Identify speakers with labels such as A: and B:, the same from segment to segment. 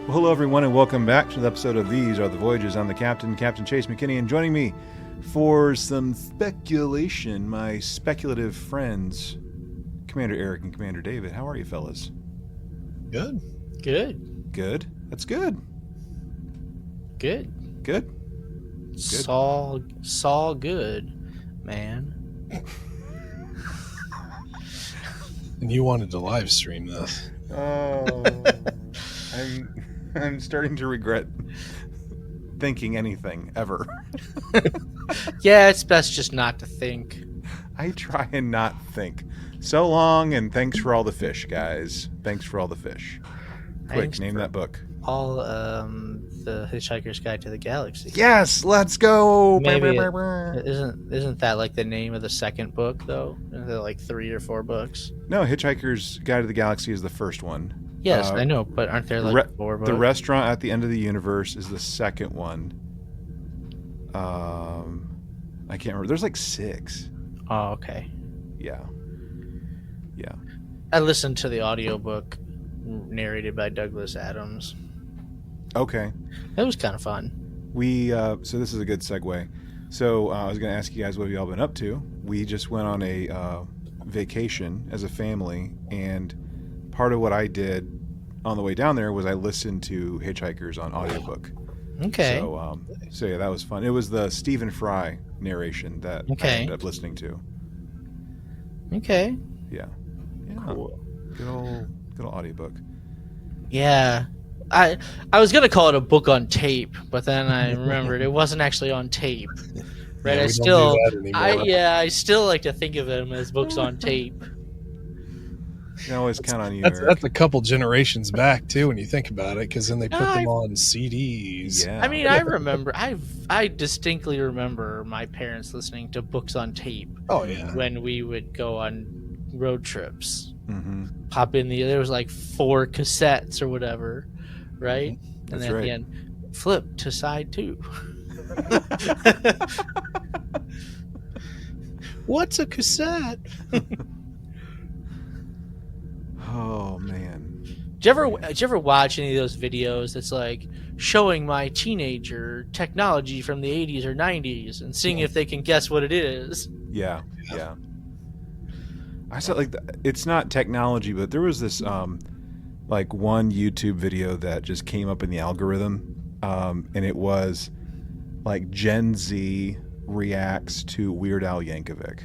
A: Well, hello, everyone, and welcome back to the episode of These Are The Voyages. I'm the captain, Captain Chase McKinney, and joining me for some speculation, my speculative friends, Commander Eric and Commander David. How are you, fellas?
B: Good.
A: Good? That's good.
B: Good.
A: Good?
B: Saw good, man.
C: And you wanted to live stream this.
A: Oh, I'm starting to regret thinking anything ever.
B: Yeah, it's best just not to think.
A: I try and not think. So long, and thanks for all the fish, guys. Thanks for all the fish. Quick,
B: Thanks
A: name
B: for
A: that book.
B: All the Hitchhiker's Guide to the Galaxy.
A: Yes, let's go.
B: Maybe isn't that like the name of the second book though? Isn't there like 3 or 4 books?
A: No, Hitchhiker's Guide to the Galaxy is the first one.
B: Yes, I know, but aren't there like 4 books?
A: The Restaurant at the End of the Universe is the second one. I can't remember. There's like 6.
B: Oh, okay.
A: Yeah.
B: I listened to the audiobook narrated by Douglas Adams.
A: Okay.
B: That was kind of fun.
A: So this is a good segue. So I was going to ask you guys what have y'all been up to. We just went on a vacation as a family, and part of what I did on the way down there was I listened to Hitchhikers on audiobook.
B: Okay.
A: So yeah, that was fun. It was the Stephen Fry narration that I ended up listening to.
B: Okay.
A: Yeah.
B: Cool.
A: Good old audiobook.
B: Yeah. I was gonna call it a book on tape, but then I remembered it wasn't actually on tape. Right?
C: Yeah,
B: I still like to think of them as books on tape.
A: You can always count on you.
C: That's a couple generations back too, when you think about it, because then they put them on CDs.
A: Yeah.
B: I mean, I remember. I distinctly remember my parents listening to books on tape.
C: Oh yeah.
B: When we would go on road trips,
A: Mm-hmm.
B: there was like 4 cassettes or whatever, right? And
A: That's
B: then at
A: right.
B: the end, flip to side 2.
C: What's a cassette?
A: Oh man.
B: Did you ever watch any of those videos that's like showing my teenager technology from the 80s or 90s and seeing if they can guess what it is?
A: Yeah. I saw it's not technology, but there was this like one YouTube video that just came up in the algorithm, and it was like Gen Z reacts to Weird Al Yankovic.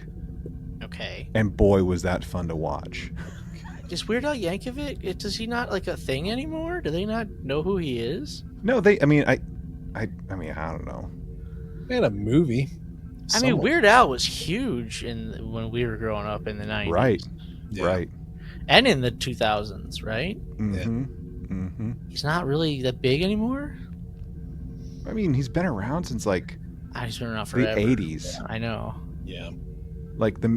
B: Okay.
A: And boy, was that fun to watch.
B: Is Weird Al Yankovic, does he not like a thing anymore? Do they not know who he is?
A: No, I mean, I don't know.
C: They had a movie.
B: I mean, Weird Al was huge when we were growing up in the 90s.
A: Right.
C: Yeah.
A: Right.
B: And in the 2000s, right?
A: Mm-hmm. Mm-hmm.
B: He's not really that big anymore?
A: I mean, he's been around since like
B: He's been around forever.
A: the 80s.
B: I know.
C: Yeah.
A: Like the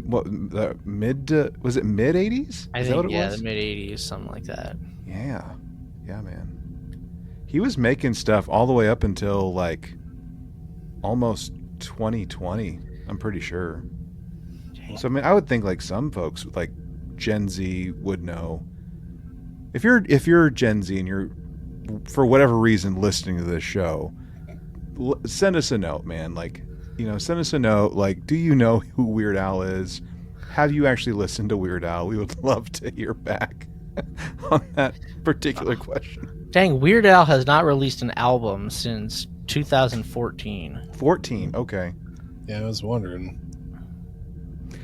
A: mid was it mid 80s?
B: I think, the mid 80s, something like that.
A: Yeah, man. He was making stuff all the way up until like almost 2020. I'm pretty sure. So I mean, I would think like some folks like Gen Z would know. If you're Gen Z and you're for whatever reason listening to this show, send us a note, man. Like, send us a note. Like, do you know who Weird Al is? Have you actually listened to Weird Al? We would love to hear back on that particular question.
B: Dang, Weird Al has not released an album since 2014.
A: 14, okay.
C: Yeah, I was wondering.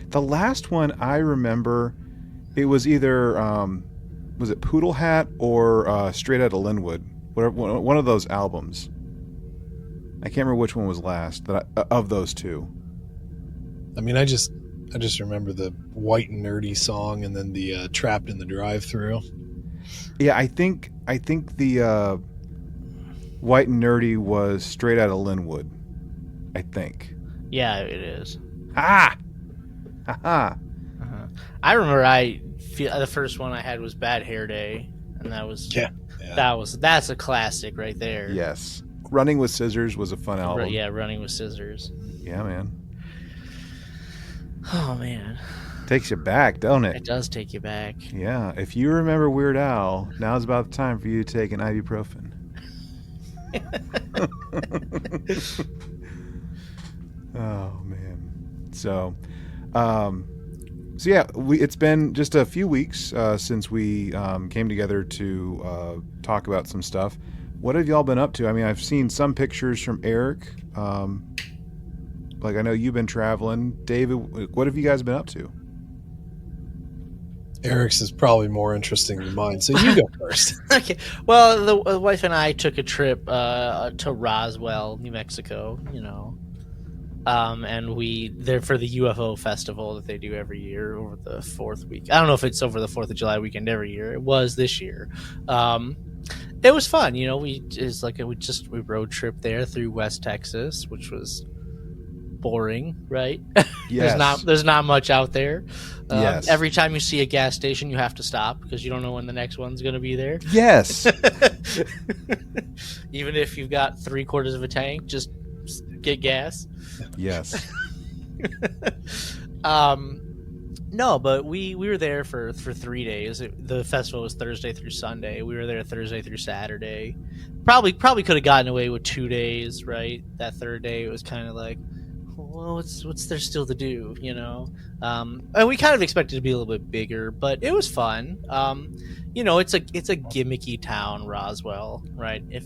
A: The last one I remember, it was either, was it Poodle Hat or Straight Outta Linwood? One of those albums. I can't remember which one was last of those two. I
C: mean, I just remember the White and Nerdy song, and then the Trapped in the Drive-Thru.
A: Yeah, I think the White and Nerdy was Straight Outta Linwood. I think.
B: Yeah, it is.
A: Ha!
B: I remember the first one I had was Bad Hair Day, and that was that's a classic right there.
A: Yes. Running with Scissors was a fun album.
B: Yeah, Running with Scissors.
A: Yeah, man.
B: Oh man.
A: Takes you back, don't it?
B: It does take you back.
A: Yeah. If you remember Weird Al, now's about the time for you to take an ibuprofen. Oh man. So yeah, it's been just a few weeks since we came together to talk about some stuff. What have y'all been up to? I mean, I've seen some pictures from Eric. Like I know you've been traveling. David, what have you guys been up to?
C: Eric's is probably more interesting than mine, so you go first.
B: Okay. Well, the wife and I took a trip to Roswell, New Mexico. And we there for the UFO festival that they do every year over the 4th week. I don't know if it's over the 4th of July weekend every year. It was this year. It was fun. We road trip there through West Texas, which was boring, right?
A: Yes.
B: There's not much out there.
A: Yes.
B: Every time you see a gas station, you have to stop because you don't know when the next one's going to be there.
A: Yes.
B: Even if you've got 3/4 of a tank, just get gas.
A: Yes.
B: No, but we were there for 3 days. The festival was Thursday through Sunday. We were there Thursday through Saturday. Probably could have gotten away with 2 days, right? That third day it was kind of like, well, what's there still to do, And we kind of expected it to be a little bit bigger, but it was fun. It's a gimmicky town, Roswell, right? If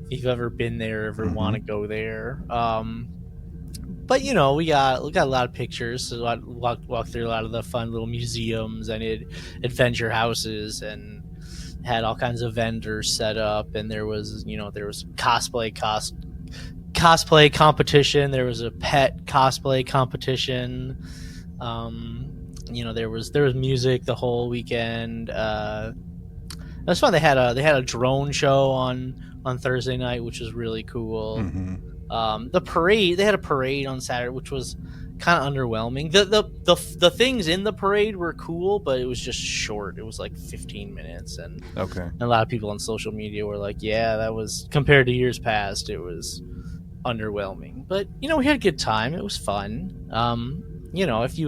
B: you've ever been there, ever want to go there. But we got a lot of pictures, so I walked through a lot of the fun little museums and adventure houses, and had all kinds of vendors set up, and there was cosplay competition. There was a pet cosplay competition. There was music the whole weekend. It was fun. They had a drone show on Thursday night, which was really cool. The parade, they had a parade on Saturday, which was kind of underwhelming. The things in the parade were cool, but it was just short. It was like 15 minutes, and a lot of people on social media were like, yeah, that was, compared to years past, it was underwhelming. But we had a good time. It was fun. If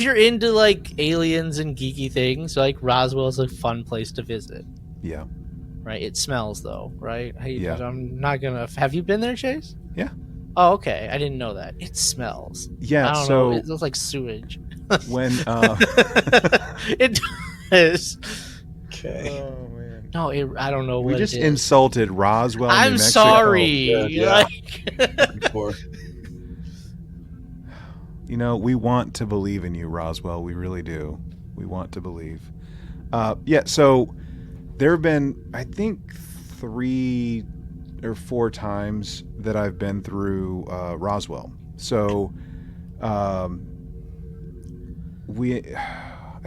B: you're into like aliens and geeky things, like Roswell is a fun place to visit.
A: Yeah.
B: Right. It smells though, right?
A: Yeah.
B: I'm not gonna. Have you been there, Chase?
A: Yeah.
B: Oh, okay. I didn't know that. It smells.
A: Yeah.
B: I don't know. It smells like sewage.
A: When
B: it does.
C: Okay.
A: Oh man.
B: No, I don't know what
A: we just
B: it is.
A: insulted Roswell.
B: I'm
A: New Mexico.
B: sorry.
C: Yeah.
B: Like...
A: We want to believe in you, Roswell. We really do. We want to believe. Yeah. So there have been, I think, 3 or 4 times that I've been through Roswell. So I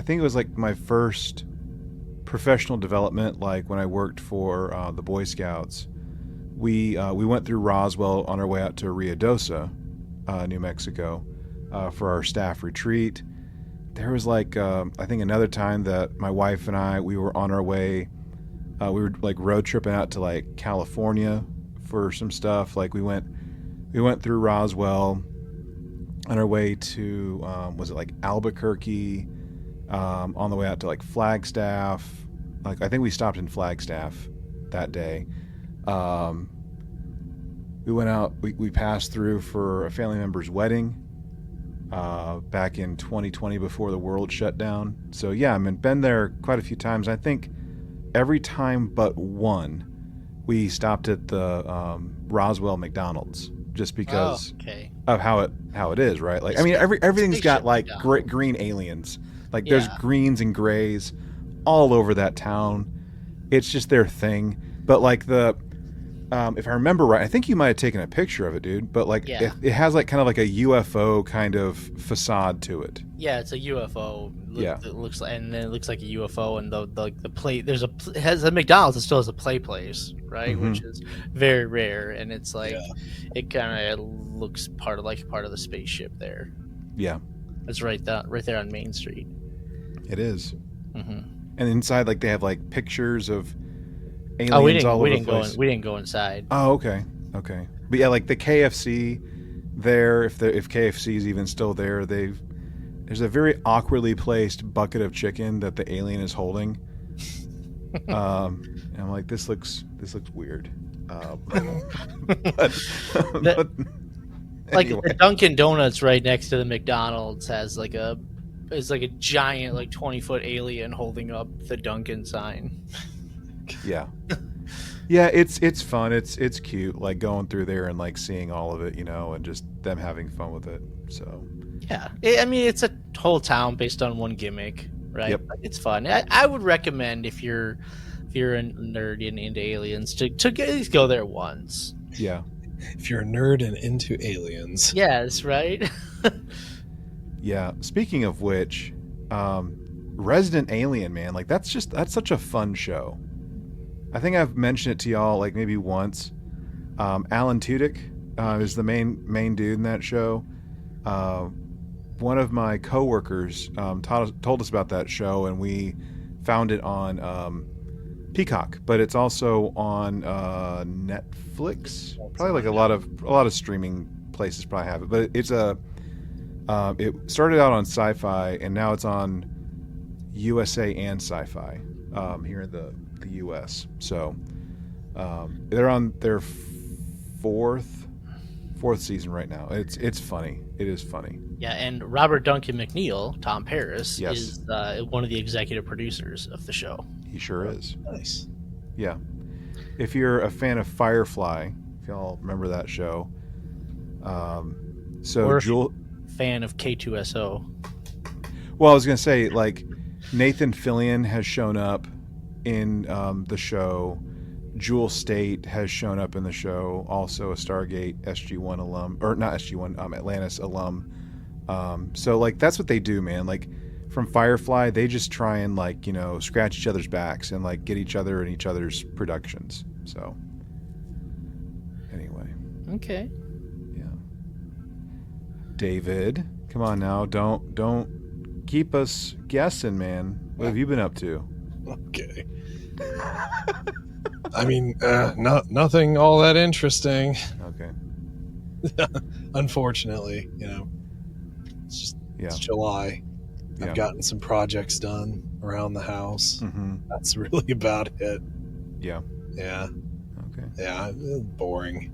A: think it was like my first professional development, like when I worked for the Boy Scouts. We went through Roswell on our way out to Ruidoso, New Mexico, for our staff retreat. There was like I think another time that my wife and we were on our way. We were like road tripping out to like California for some stuff. Like we went through Roswell on our way to was it like Albuquerque, on the way out to like Flagstaff. Like I think we stopped in Flagstaff that day. We went out. We passed through for a family member's wedding back in 2020 before the world shut down. So yeah, been there quite a few times. I think every time but one, we stopped at the Roswell McDonald's just because of how it is, right? Like everything's got like green aliens. Like there's greens and grays all over that town. It's just their thing. But like if I remember right, I think you might have taken a picture of it, dude. But like it has like kind of like a UFO kind of facade to it.
B: Yeah, it's a UFO. It looks like, and then it looks like a UFO, and the play. It has a McDonald's. It still has a play place, right?
A: Mm-hmm.
B: Which is very rare, and it's like it kind of looks part of the spaceship there.
A: Yeah,
B: it's right there on Main Street.
A: It is.
B: Mm-hmm.
A: And inside, like they have like pictures of aliens all over the place.
B: We didn't go inside.
A: Oh, okay. But yeah, like the KFC there, if KFC is even still there, they've there's a very awkwardly placed bucket of chicken that the alien is holding. And I'm like, this looks weird. But
B: Like
A: anyway.
B: the Dunkin' Donuts right next to the McDonald's has like a giant like 20-foot alien holding up the Dunkin' sign.
A: Yeah. Yeah, it's fun. It's cute, like going through there and like seeing all of it, and just them having fun with it. So
B: Yeah, I mean it's a whole town based on one gimmick, right?
A: Yep.
B: It's fun. I would recommend if you're a nerd and into aliens to at least go there once.
A: yeah.
C: If you're a nerd and into aliens.
B: Yes, right.
A: Yeah. Speaking of which, Resident Alien, man, like that's such a fun show. I think I've mentioned it to y'all like maybe once. Alan Tudyk is the main dude in that show. One of my coworkers told us about that show, and we found it on Peacock, but it's also on Netflix. Probably like a lot of streaming places probably have it, but it started out on Sci-Fi, and now it's on USA and Sci-Fi here in the US. So they're on their fourth season right now. It's funny. It is funny.
B: Yeah, and Robert Duncan McNeil, Tom Paris,
A: Yes.
B: is one of the executive producers of the show.
A: He sure is.
C: Nice.
A: Yeah. If you're a fan of Firefly, if y'all remember that show, so
B: Or if
A: Jewel.
B: Fan of K2SO.
A: Well, I was gonna say like Nathan Fillion has shown up in the show. Jewel State has shown up in the show. Also a Stargate SG-1 alum, or not SG-1, Atlantis alum. So like that's what they do, man. Like from Firefly, they just try and like scratch each other's backs and like get each other in each other's productions. So anyway,
B: Okay.
A: yeah. David, come on now, don't keep us guessing, man. What have you been up to?
C: Okay. I mean, nothing all that interesting.
A: Okay.
C: Unfortunately, it's just
A: Yeah.
C: it's July.
A: Yeah.
C: I've gotten some projects done around the house.
A: Mm-hmm.
C: That's really about it.
A: Yeah.
C: Yeah,
A: Okay.
C: yeah, boring.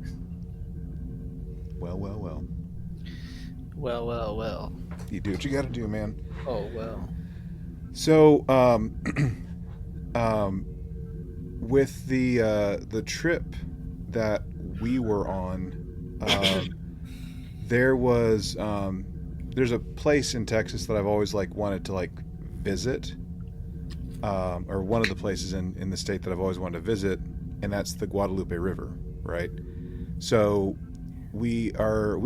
A: Well.
B: Well.
A: You do what you got to do, man.
B: Oh, well.
A: So, with the trip that we were on, there's a place in Texas that I've always like wanted to like visit, or one of the places in the state that I've always wanted to visit, and that's the Guadalupe River, right? So we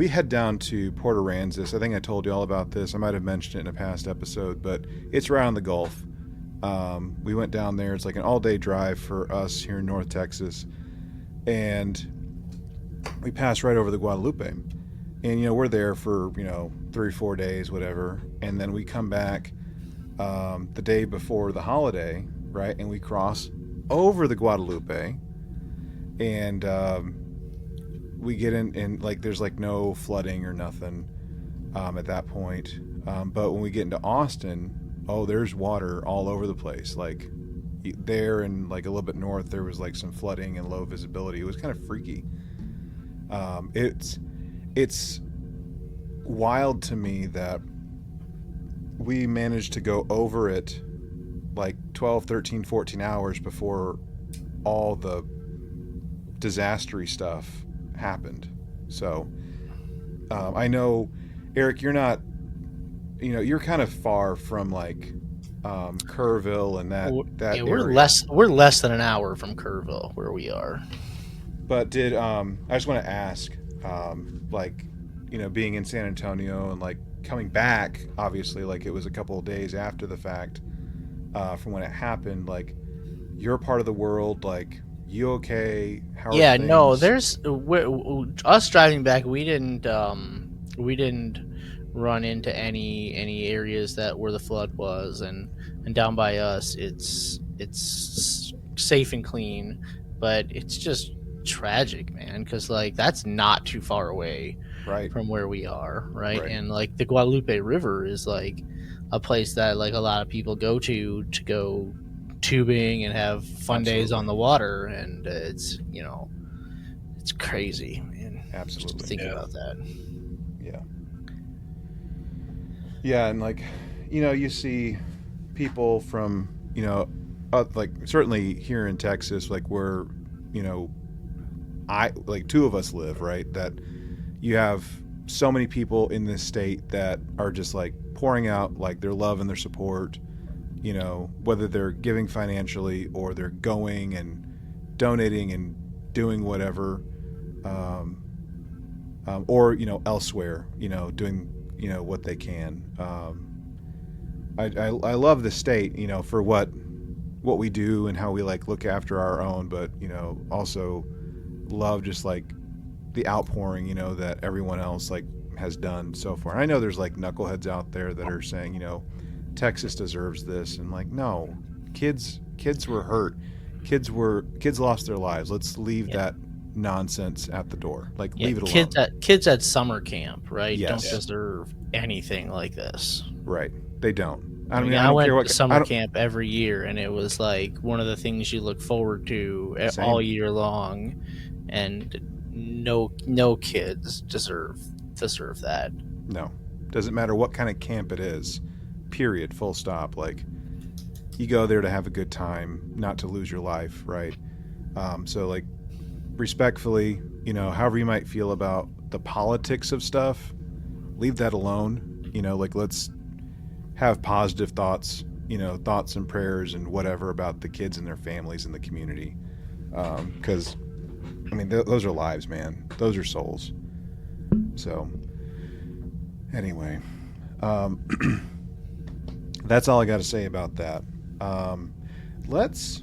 A: head down to Port Aransas. I think I told you all about this. I might have mentioned it in a past episode, but it's right on the Gulf. We went down there. It's like an all-day drive for us here in North Texas, and we passed right over the Guadalupe. And we're there for 3 or 4 days, whatever, and then we come back the day before the holiday, right? And we cross over the Guadalupe, and we get in, and like there's like no flooding or nothing at that point. But when we get into Austin, there's water all over the place. Like there and like a little bit north, there was like some flooding and low visibility. It was kind of freaky. It's wild to me that we managed to go over it like 12, 13, 14 hours before all the disastery stuff happened. So I know, Eric, you're not, you're kind of far from like Kerrville and that
B: Yeah,
A: area.
B: we're less than an hour from Kerrville where we are.
A: But did I just want to ask, like, being in San Antonio and like coming back, obviously, like it was a couple of days after the fact from when it happened. Like, your part of the world, like, you okay? How are
B: Yeah,
A: things?
B: no, there's us driving back. We didn't run into any areas that where the flood was, and down by us, it's safe and clean, but it's just tragic, man, because like that's not too far away
A: Right.
B: from where we are, right?
A: Right.
B: And like the Guadalupe River is like a place that like a lot of people go to go tubing and have fun days on the water, and it's it's crazy, man.
A: Absolutely.
B: Just think about that.
A: Yeah. Yeah, and like, you see people from, like certainly here in Texas, like where, like two of us live, right? That you have so many people in this state that are just like pouring out like their love and their support, whether they're giving financially or they're going and donating and doing whatever, or elsewhere, doing what they can. I love the state, for what we do and how we like look after our own, but also love just like the outpouring, that everyone else like has done so far. And I know there's like knuckleheads out there that are saying, Texas deserves this, and like, no, kids were hurt, kids lost their lives. Let's leave that nonsense at the door. Like, leave it alone.
B: Kids at summer camp, right?
A: Yes.
B: Don't deserve anything like this.
A: Right. They don't. I
B: I
A: don't
B: went
A: care what
B: to summer camp every year, and it was like one of the things you look forward to all year long, and no kids deserve that.
A: No. Doesn't matter what kind of camp it is. Period. Full stop. Like, you go there to have a good time, not to lose your life, right? So like, respectfully, however you might feel about the politics of stuff, leave that alone. Like, let's have positive thoughts, thoughts and prayers and whatever about the kids and their families and the community. Because, those are lives, man. Those are souls. So, anyway, that's all I got to say about that. Let's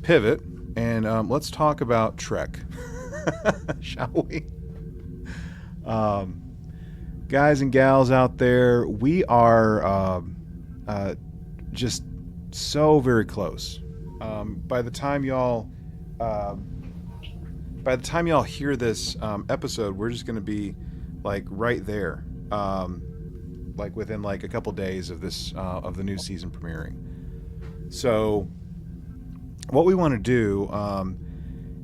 A: pivot and let's talk about Trek, shall we? Guys and gals out there, we are just so very close. By the time y'all hear this episode, we're just going to be like right there, like within like a couple days of this of the new season premiering. So what we want to do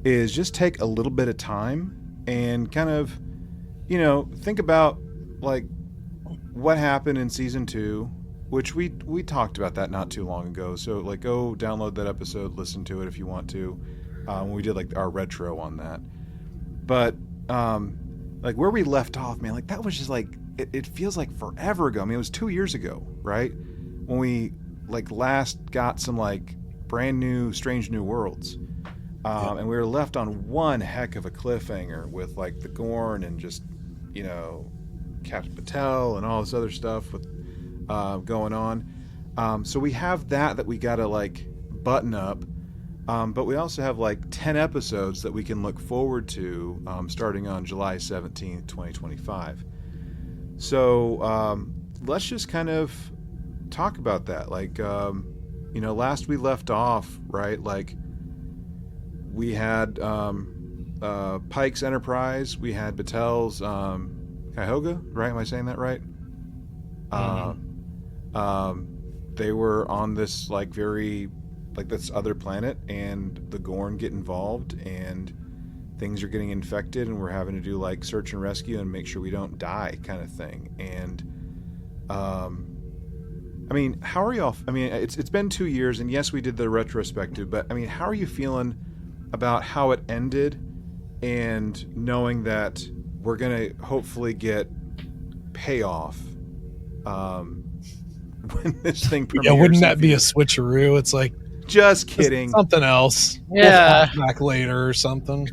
A: is just take a little bit of time and kind of, think about like what happened in season 2, which we talked about that not too long ago. So like, go download that episode, listen to it if you want to. We did like our retro on that, but like where we left off, man, like that was just like it feels like forever ago. It was 2 years ago, right, when we like last got some like brand new Strange New Worlds, and we were left on one heck of a cliffhanger with like the Gorn and just Captain Patel and all this other stuff with going on. So we have that we gotta like button up. But we also have like 10 episodes that we can look forward to starting on July 17th, 2025. So let's just kind of talk about that. Like, last we left off, right? Like, we had Pike's Enterprise, we had Batel's Cuyahoga, right? Am I saying that right? They were on this like very like this other planet, and the Gorn get involved, and things are getting infected, and we're having to do like search and rescue and make sure we don't die, kind of thing. And how are y'all? It's been 2 years, and yes, we did the retrospective, but how are you feeling about how it ended, and knowing that we're gonna hopefully get payoff when this thing premieres?
C: Yeah, wouldn't that be a switcheroo? It's like,
A: just kidding.
C: Something else.
B: Yeah.
C: We'll back later or something.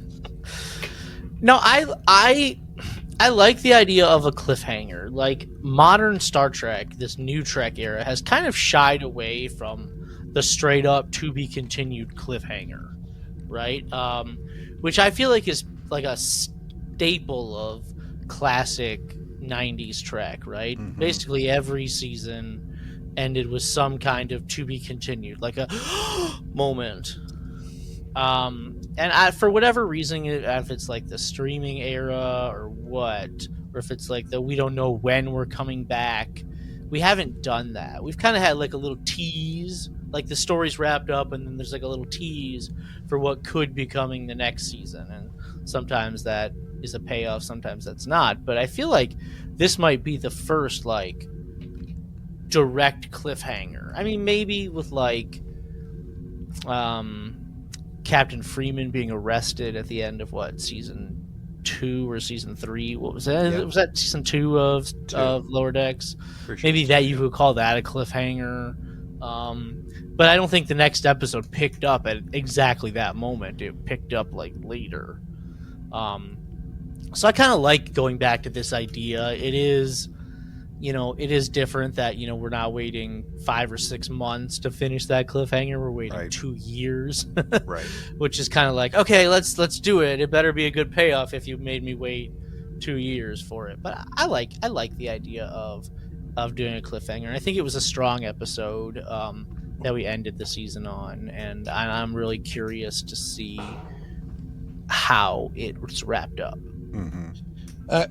B: No, I like the idea of a cliffhanger. Like, modern Star Trek, this new Trek era, has kind of shied away from the straight up to be continued cliffhanger, right? Which I feel like is like a staple of classic 90s Trek, right?
A: Mm-hmm.
B: Basically every season ended with some kind of to be continued, like a moment. for whatever reason, if it's like the streaming era or what, or if it's like we don't know when we're coming back, we haven't done that. We've kind of had like a little tease, like the story's wrapped up, and then there's like a little tease for what could be coming the next season. And sometimes that is a payoff, sometimes that's not. But I feel like this might be the first like direct cliffhanger. I mean, maybe with like Captain Freeman being arrested at the end of what, season 2 or season 3? What was that?
A: Yeah.
B: Was that season 2 of Lower Decks?
A: For sure.
B: Maybe that you could call that a cliffhanger. But I don't think the next episode picked up at exactly that moment. It picked up like later. So I kind of like going back to this idea. It is, it is different that, we're not waiting 5 or 6 months to finish that cliffhanger. We're waiting 2 years,
A: Right.
B: Which is kind of like, okay, let's do it. It better be a good payoff if you made me wait 2 years for it. But I like the idea of doing a cliffhanger. And I think it was a strong episode that we ended the season on, and I'm really curious to see how it's wrapped up.
A: Mm-hmm.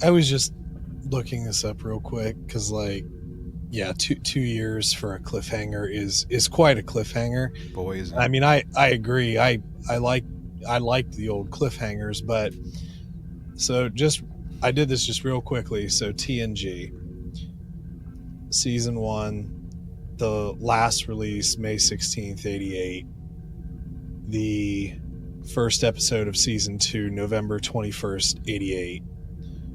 C: I was just looking this up real quick because, like, yeah, 2 years for a cliffhanger is quite a cliffhanger.
A: Boy, isn't
C: I
A: it?
C: mean, I agree. I like the old cliffhangers, but I did this just real quickly. So TNG season 1, the last release May 16th, 88. The first episode of season 2, November 21st, 88.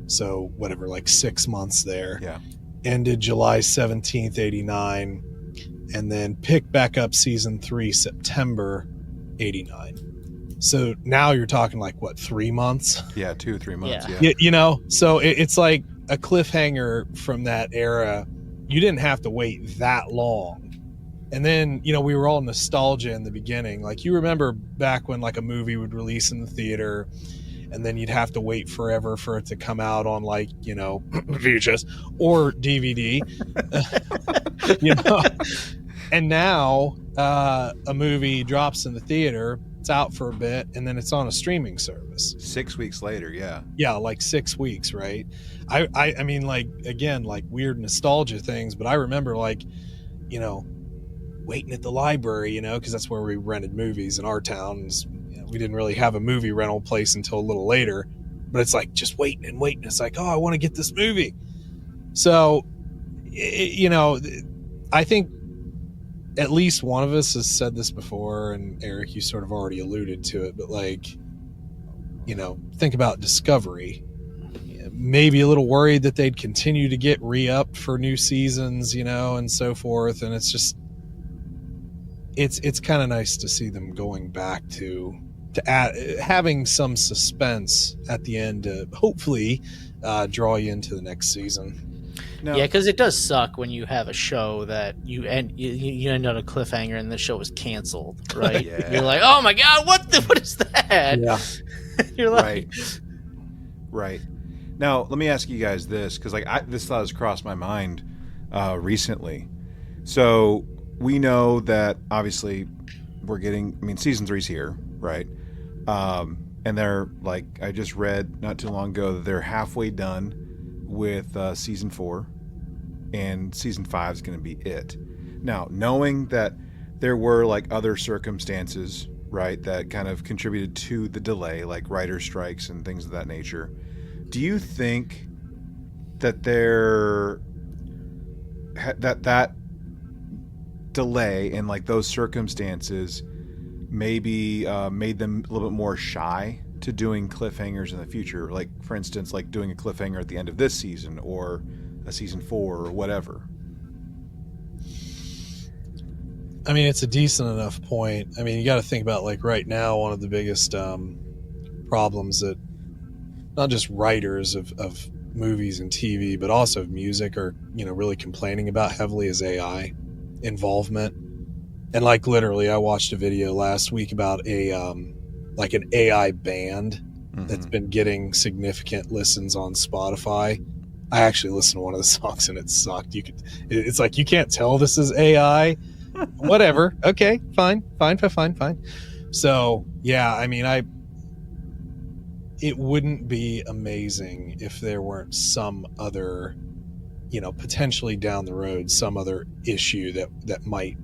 C: So whatever, like 6 months there.
A: Yeah.
C: Ended July 17th, 89. And then picked back up season 3, September 89. So now you're talking like, what, 3 months?
A: Yeah, 2 or 3 months.
B: Yeah.
A: Yeah.
C: So it's like a cliffhanger from that era. You didn't have to wait that long. And then, we were all nostalgia in the beginning. Like, you remember back when like a movie would release in the theater, and then you'd have to wait forever for it to come out on like, VHS or DVD. And now a movie drops in the theater, it's out for a bit, and then it's on a streaming service
A: 6 weeks later.
C: yeah, like 6 weeks, right? I mean, like, again, like weird nostalgia things, but I remember like, waiting at the library, because that's where we rented movies in our town. We didn't really have a movie rental place until a little later, but it's like just waiting and waiting. It's like, oh, I want to get this movie. So, I think at least one of us has said this before, and Eric, you sort of already alluded to it, but like, think about Discovery. Maybe a little worried that they'd continue to get re-upped for new seasons, and so forth. And it's just, it's kind of nice to see them going back to having some suspense at the end to hopefully draw you into the next season.
A: No.
B: Yeah, because it does suck when you have a show that you end on a cliffhanger and the show is canceled, right?
A: Yeah.
B: You're like, oh my god, what is that?
C: Yeah.
B: You're like,
A: Right. Now, let me ask you guys this, because this thought has crossed my mind recently. So we know that obviously season 3's here, right? And they're like, I just read not too long ago that they're halfway done with season 4, and season 5 is going to be it. Now, knowing that there were like other circumstances, right, that kind of contributed to the delay, like writer strikes and things of that nature, do you think that that delay and like those circumstances maybe made them a little bit more shy to doing cliffhangers in the future? Like, for instance, like doing a cliffhanger at the end of this season or a season 4 or whatever.
C: I mean, it's a decent enough point. I mean, you got to think about, like, right now, one of the biggest problems that not just writers of movies and TV, but also of music are, really complaining about heavily is AI involvement. And like, literally, I watched a video last week about an AI band that's been getting significant listens on Spotify. I actually listened to one of the songs and it sucked. It's like, you can't tell this is AI. Whatever. Okay, fine. So yeah, I mean, it wouldn't be amazing if there weren't some other, potentially down the road, some other issue that might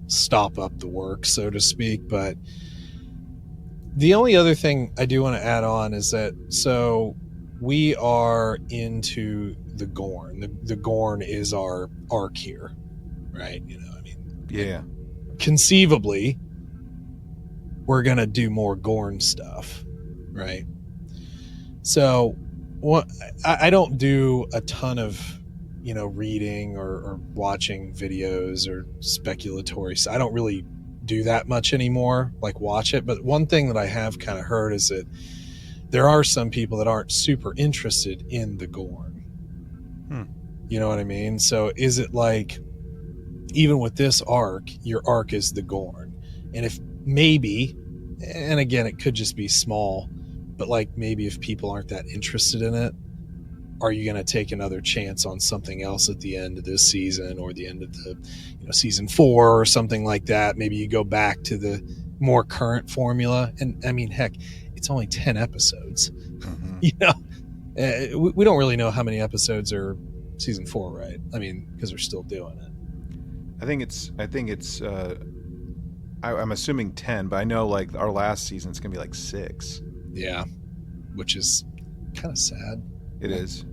C: stop up the work, so to speak. But the only other thing I do want to add on is that, so we are into the Gorn. The Gorn is our arc here, right? I mean,
A: Yeah.
C: conceivably, we're going to do more Gorn stuff, right? So I don't do a ton of, reading or watching videos or speculatory. I don't really do that much anymore, like watch it. But one thing that I have kind of heard is that there are some people that aren't super interested in the Gorn. You know what I mean? So is it like, even with this arc, your arc is the Gorn? And if maybe, and again, it could just be small, but like maybe if people aren't that interested in it, are you going to take another chance on something else at the end of this season or the end of the season 4 or something like that? Maybe you go back to the more current formula. And I mean, heck, it's only 10 episodes.
A: Mm-hmm.
C: We don't really know how many episodes are season 4, right? I mean, because they're still doing it.
A: I think it's I'm assuming 10, but I know like our last season it's gonna be like 6.
C: Yeah, which is kind of sad.
A: It is.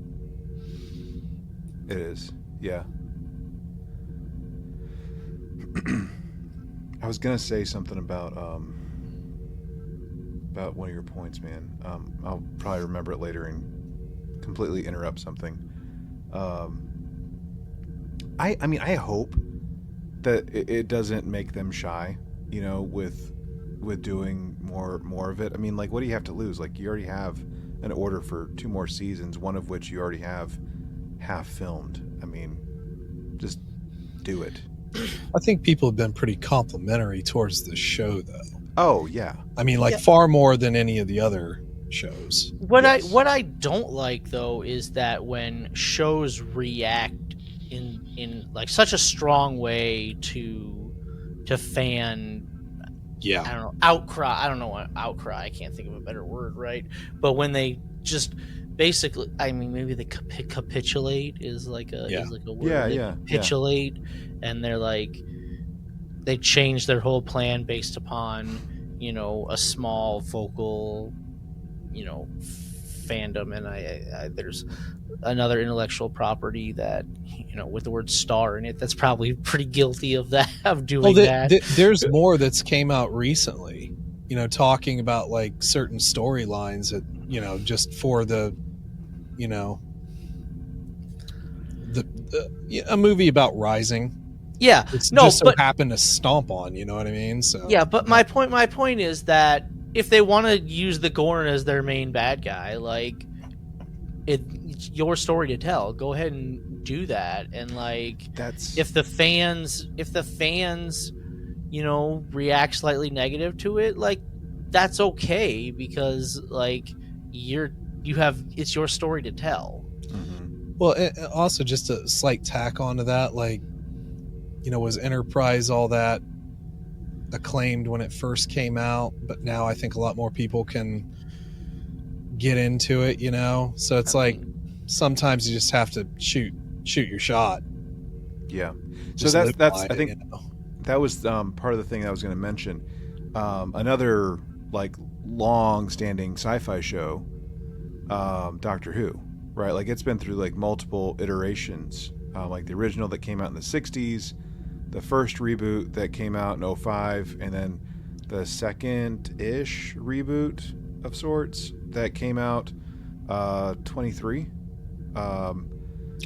A: Yeah. I was gonna say something about one of your points, man. I'll probably remember it later and completely interrupt something. I mean, I hope that it doesn't make them shy, with doing more of it. I mean, like, what do you have to lose? Like, you already have an order for 2 more seasons, one of which you already have half filmed. I mean, just do it.
C: I think people have been pretty complimentary towards the show, though.
A: Oh yeah.
C: I mean, like, far more than any of the other shows.
B: What I don't like, though, is that when shows react in like such a strong way to fan,
C: Yeah,
B: I don't know, outcry. I don't know what outcry. I can't think of a better word, right? But when they just basically, I mean, maybe they capitulate is like a word.
A: Yeah,
B: they
A: yeah,
B: capitulate, and they're like, they change their whole plan based upon a small vocal fandom. And I there's another intellectual property that with the word star in it that's probably pretty guilty of that, of doing that.
C: There's more that's came out recently, talking about like certain storylines that just for the a movie about rising.
B: Yeah,
C: It's
B: no,
C: just so
B: but
C: happened to stomp on, you know what I mean? So
B: yeah, but my point is that if they want to use the Gorn as their main bad guy, like it's your story to tell. Go ahead and do that. And like,
A: That's
B: if the fans react slightly negative to it, like that's okay, because like it's your story to tell.
A: mm-hmm.
C: Well, also just a slight tack onto that, like, was Enterprise all that acclaimed when it first came out? But now I think a lot more people can get into it, So it's sometimes you just have to shoot your shot.
A: Yeah.
C: Just
A: So that's
C: it,
A: I think that was part of the thing I was going to mention. Another like long-standing sci-fi show, Doctor Who, right? Like, it's been through like multiple iterations, like the original that came out in the 60s, the first reboot that came out in 2005, and then the second-ish reboot of sorts that came out 23.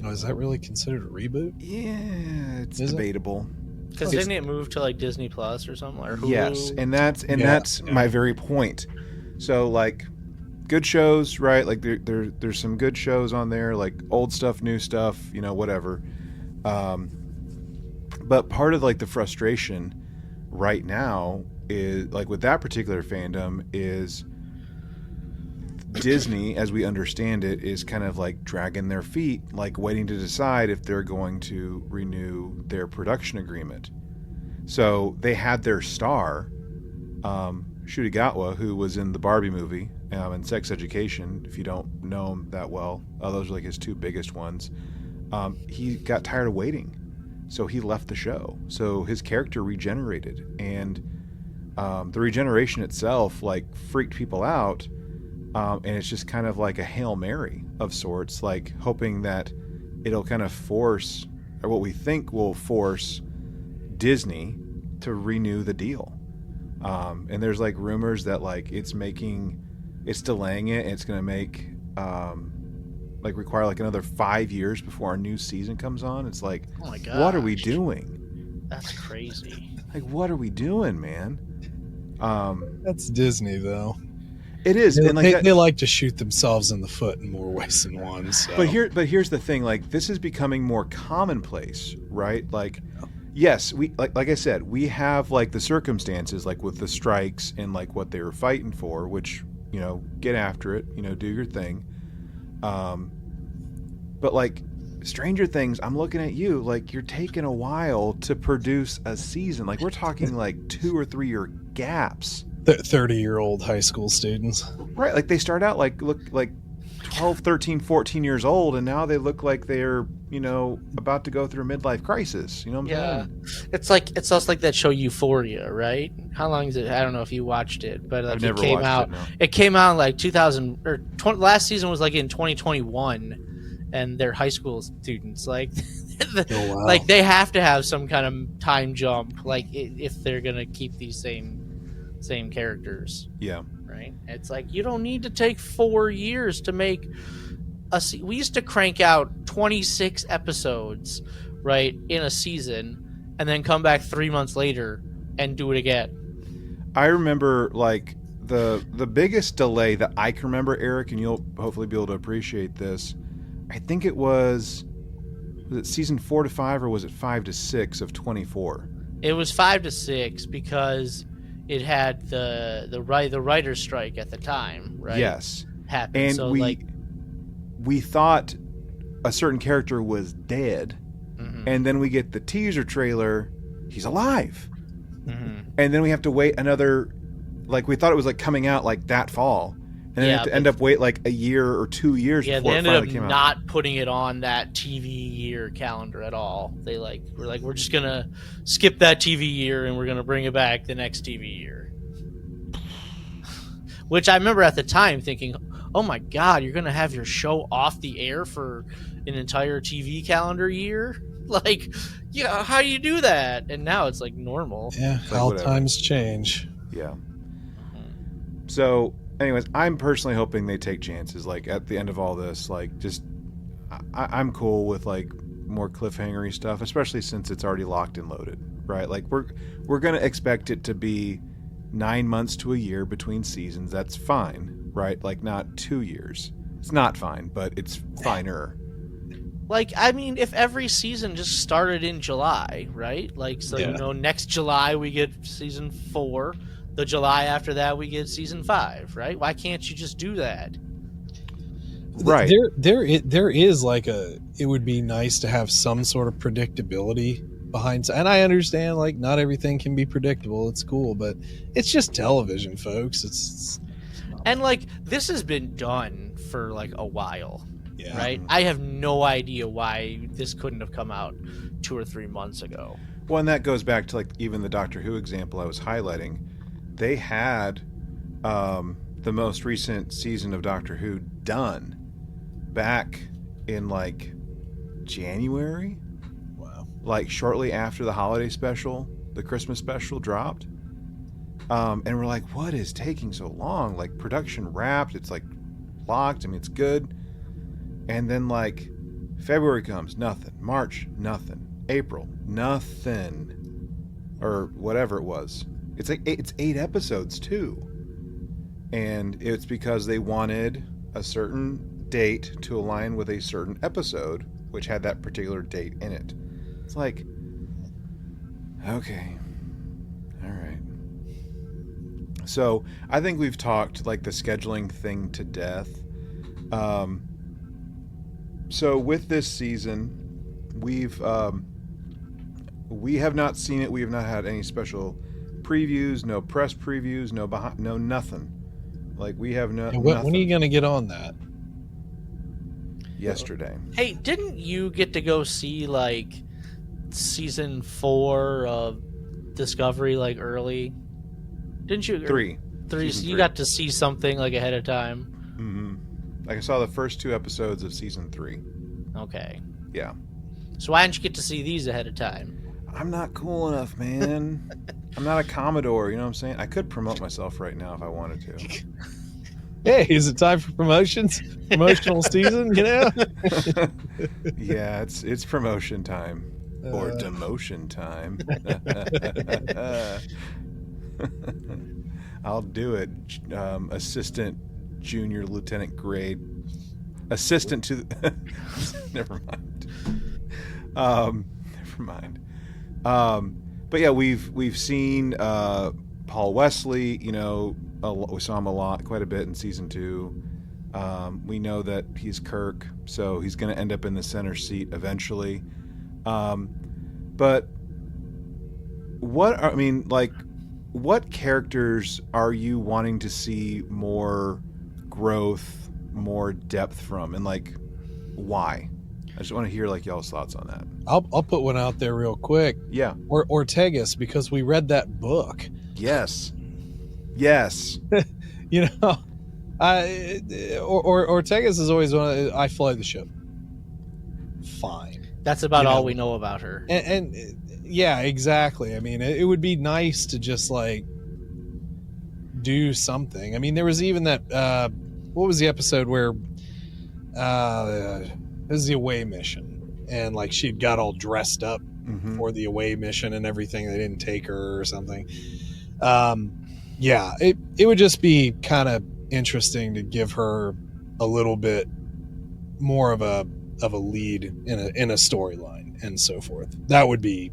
C: Is that really considered a reboot?
A: Yeah, it's
C: Is it?
A: debatable.
B: Because didn't it move to like Disney Plus or something, or Hulu?
A: Yes, and that's my very point. So like, good shows, right? Like there's some good shows on there, like old stuff, new stuff, whatever. But part of like the frustration right now is like with that particular fandom is Disney, as we understand it, is kind of like dragging their feet, like waiting to decide if they're going to renew their production agreement. So they had their star Shudigatwa, who was in the Barbie movie and Sex Education. If you don't know him that well, those are like his two biggest ones. He got tired of waiting, so he left the show. So his character regenerated, and the regeneration itself like freaked people out, and it's just kind of like a Hail Mary of sorts, like hoping that it'll kind of force, or what we think will force, Disney to renew the deal. And there's like rumors that like it's delaying it, and it's going to make like require like another 5 years before our new season comes on. It's like,
B: oh my god,
A: what are we doing?
B: That's crazy.
A: Like, what are we doing, man?
C: That's Disney, though.
A: It is,
C: They,
A: and like
C: they like to shoot themselves in the foot in more ways than one. So.
A: But here's the thing: like, this is becoming more commonplace, right? Like, yes, we like I said, we have like the circumstances, like with the strikes and like what they were fighting for, which, you know, get after it, you know, do your thing. But like Stranger Things, I'm looking at you like you're taking a while to produce a season. Like, we're talking like 2 or 3 year gaps.
C: 30-year-old high school students.
A: Right, like they start out look like 12, 13, 14 years old, and now they look like they're, you know, about to go through a midlife crisis. You know what I'm saying?
B: It's also like that show Euphoria, right? How long is it? I don't know if you watched it, but like
A: I've never
B: it came
A: watched
B: out.
A: it, no.
B: It came out in like 2000 or last season was like in 2021, and they're high school students. Like,
C: Oh, wow.
B: like they have to have some kind of time jump, like if they're gonna keep these same characters.
A: Yeah.
B: Right? It's like, you don't need to take 4 years to make we used to crank out 26 episodes, right, in a season, and then come back 3 months later and do it again.
A: I remember like the biggest delay that I can remember, Eric, and you'll hopefully be able to appreciate this. I think it was it season 4 to 5, or was it 5 to 6 of 24?
B: It was 5 to 6 because it had the writer's strike at the time, right?
A: Yes.
B: Happened.
A: And
B: so
A: we thought a certain character was dead,
B: mm-hmm.
A: and then we get the teaser trailer, he's alive.
B: Mm-hmm.
A: And then we have to wait another, like, we thought it was like coming out like that fall, and then we have to end up wait like a year or 2 years
B: yeah,
A: before
B: they
A: it
B: ended
A: finally
B: up
A: came out.
B: not putting it on that TV year calendar at all. They we're just gonna skip that TV year and we're gonna bring it back the next TV year. Which I remember at the time thinking, oh my god, you're gonna have your show off the air for an entire TV calendar year? Like, yeah, how do you do that? And now it's like normal.
C: Yeah,
A: like
C: how
A: whatever.
C: times change.
A: Yeah. So, anyways, I'm personally hoping they take chances. Like, at the end of all this, like, just I'm cool with like more cliffhangery stuff, especially since it's already locked and loaded, right? Like, we're gonna expect it to be 9 months to a year between seasons. That's fine, right? Like, not 2 years. It's not fine, but it's finer.
B: Like, I mean, if every season just started in July, right? Like, so,
C: Yeah.
B: you know, next July we get season 4. The July after that we get season 5, right? Why can't you just do that?
A: Right.
C: There is like it would be nice to have some sort of predictability behind, and I understand like not everything can be predictable. It's cool, but it's just television, folks. It's
B: And like, this has been done for like a while,
C: yeah.
B: right? I have no idea why this couldn't have come out 2 or 3 months ago.
A: Well, and that goes back to like even the Doctor Who example I was highlighting. They had the most recent season of Doctor Who done back in like January,
C: Wow.
A: like shortly after the holiday special, the Christmas special dropped. And we're like, what is taking so long? Like, production wrapped, it's like locked, I mean, it's good. And then like February comes, nothing. March, nothing. April, nothing. Or whatever it was. It's like it's 8 episodes too. And it's because they wanted a certain date to align with a certain episode, which had that particular date in it. It's like, okay, all right. So I think we've talked like the scheduling thing to death. So with this season, we have not seen it. We have not had any special previews, no press previews, no nothing. Like we have
C: And
A: nothing.
C: when are you going to get on that?
A: Yesterday.
B: Hey, didn't you get to go see like season 4 of Discovery like early? Didn't you?
A: Three.
B: So
A: Season
B: you
A: 3.
B: got to see something like ahead of time.
A: Mm-hmm. Like I saw the first 2 episodes of season 3.
B: Okay.
A: Yeah.
B: So why didn't you get to see these ahead of time?
A: I'm not cool enough, man. I'm not a Commodore, you know what I'm saying? I could promote myself right now if I wanted to.
C: Hey, is it time for promotions? Promotional season, you know?
A: Yeah, it's promotion time. Or demotion time. I'll do it. Assistant junior lieutenant grade. Assistant to the... Never mind. Never mind. But yeah, we've seen Paul Wesley. You know, we saw him quite a bit in season 2. We know that he's Kirk, so he's going to end up in the center seat eventually. But what characters are you wanting to see more growth, more depth from, and like why? I just want to hear like y'all's thoughts on that.
C: I'll put one out there real quick.
A: Yeah.
C: Ortegas, because we read that book.
A: Yes.
C: You know, Ortegas is always I fly the ship. Fine.
B: That's about all we know about her.
C: And yeah, exactly. I mean, it would be nice to just like do something. I mean, there was even that. What was the episode where? It was the away mission, and like she'd got all dressed up for the away mission and everything. They didn't take her or something. Yeah, it would just be kind of interesting to give her a little bit more of a lead in a storyline and so forth. That'd be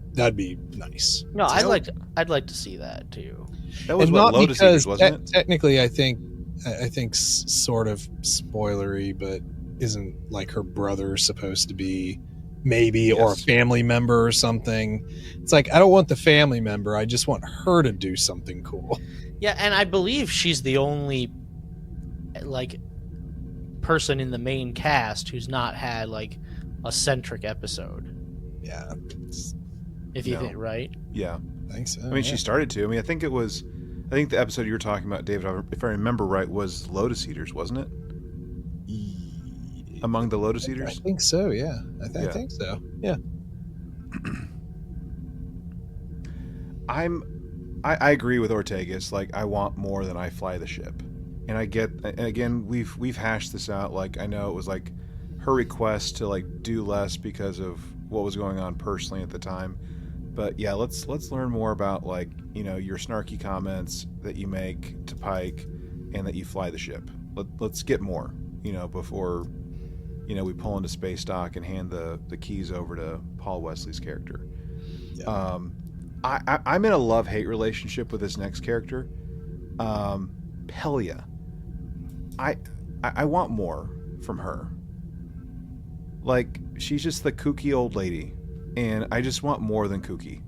C: nice.
B: No, I'd like to see that too.
A: That was
C: and
A: what
C: not
A: Lotus
C: because
A: Eaters, wasn't it?
C: Technically, I think sort of spoilery, but isn't like her brother supposed to be maybe or a family member or something? It's like I don't want the family member. I just want her to do something cool.
B: Yeah, and I believe she's the only like person in the main cast who's not had like a centric episode.
C: Yeah,
B: if you think right.
A: Yeah,
C: I think so.
A: I mean, she started to. I mean, I think the episode you were talking about, David, if I remember right, was Lotus Eaters, wasn't it? Among the Lotus Eaters?
C: I think so, yeah. I think so. Yeah.
A: I agree with Ortegas. Like, I want more than I fly the ship. And again, we've hashed this out. Like, I know it was like her request to like do less because of what was going on personally at the time. But yeah, let's learn more about like, you know, your snarky comments that you make to Pike and that you fly the ship. Let's get more, you know, before, you know, we pull into space dock and hand the keys over to Paul Wesley's character. Yeah. I'm in a love-hate relationship with this next character. Pelia. I want more from her. Like, she's just the kooky old lady, and I just want more than kooky.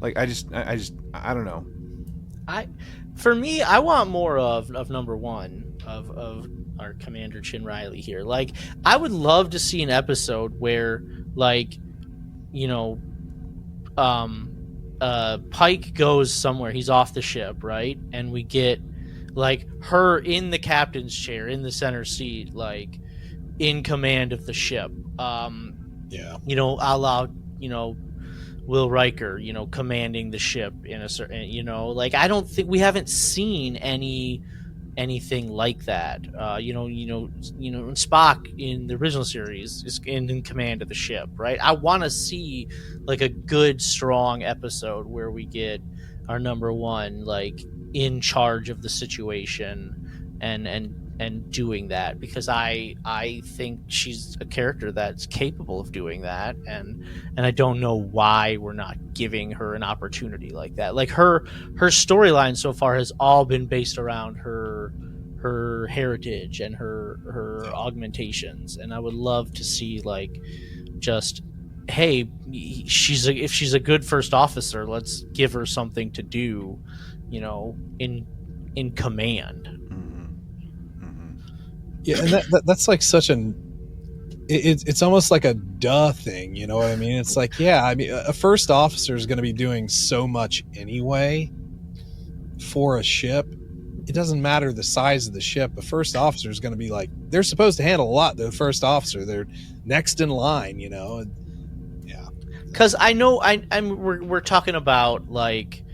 A: Like, I don't know.
B: For me, I want more of number one of our Commander Chin Riley here. Like, I would love to see an episode where, like, you know, Pike goes somewhere. He's off the ship, right? And we get like her in the captain's chair in the center seat, like in command of the ship.
C: Yeah,
B: you know, a la, you know, Will Riker, you know, commanding the ship in a certain, you know, like I don't think we haven't seen anything like that. You know, Spock in the original series is in command of the ship, right? I want to see like a good, strong episode where we get our number one like in charge of the situation and doing that, because I think she's a character that's capable of doing that, and I don't know why we're not giving her an opportunity like that. Like her storyline so far has all been based around her heritage and her augmentations, and I would love to see like just hey, if she's a good first officer, let's give her something to do, in command.
A: Mm-hmm. Mm-hmm.
C: Yeah, and that's like such an it's almost like a duh thing, you know what I mean? It's like, yeah, I mean, a first officer is going to be doing so much anyway for a ship. It doesn't matter the size of the ship. A first officer is going to be like, they're supposed to handle a lot. They're the first officer. They're next in line, And, yeah.
B: Because I know we're talking about like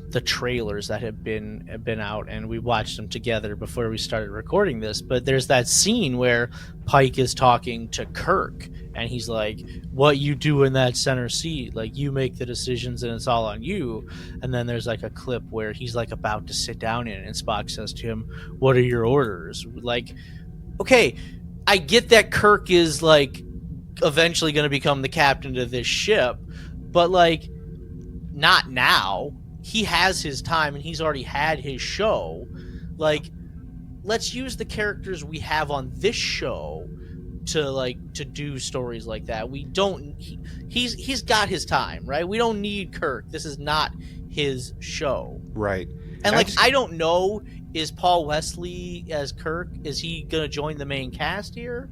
B: the trailers that have been out, and we watched them together before we started recording this. But there's that scene where Pike is talking to Kirk, and he's like, "What you do in that center seat, like you make the decisions, and it's all on you." And then there's like a clip where he's like about to sit down in it, and Spock says to him, "What are your orders?" Like, okay, I get that Kirk is like eventually going to become the captain of this ship, but like, not now. He has his time and he's already had his show. Like, let's use the characters we have on this show to do stories like that. We don't he's got his time, right? We don't need Kirk. This is not his show.
A: Right.
B: And like, I don't know, is Paul Wesley as Kirk, is he going to join the main cast here,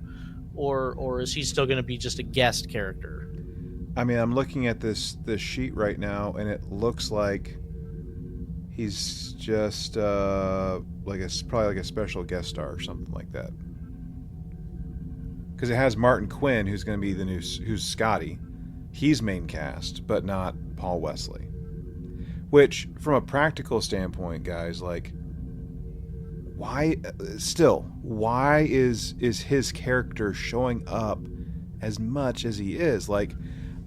B: or is he still going to be just a guest character?
A: I mean, I'm looking at this sheet right now, and it looks like he's just probably like a special guest star or something like that. Because it has Martin Quinn, who's going to be who's Scotty. He's main cast, but not Paul Wesley. Which, from a practical standpoint, guys, like, why is his character showing up as much as he is? Like,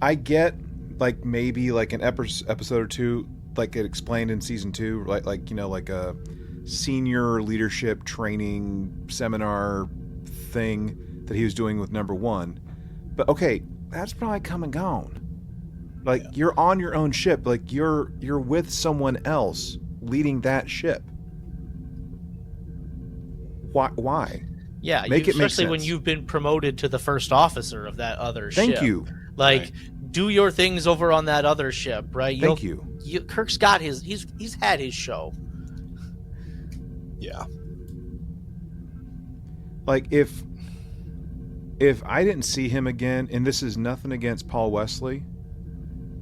A: I get, like, maybe like an episode or two, like it explained in season 2, like like a senior leadership training seminar thing that he was doing with number 1. But okay, that's probably come and gone. Like, yeah. You're on your own ship. Like, you're with someone else leading that ship. Why?
B: Yeah, especially when you've been promoted to the first officer of that other ship.
A: Thank you.
B: Like,
A: right.
B: Do your things over on that other ship, right?
A: Thank you.
B: Kirk's got he's had his show.
C: Yeah.
A: Like, if I didn't see him again, and this is nothing against Paul Wesley,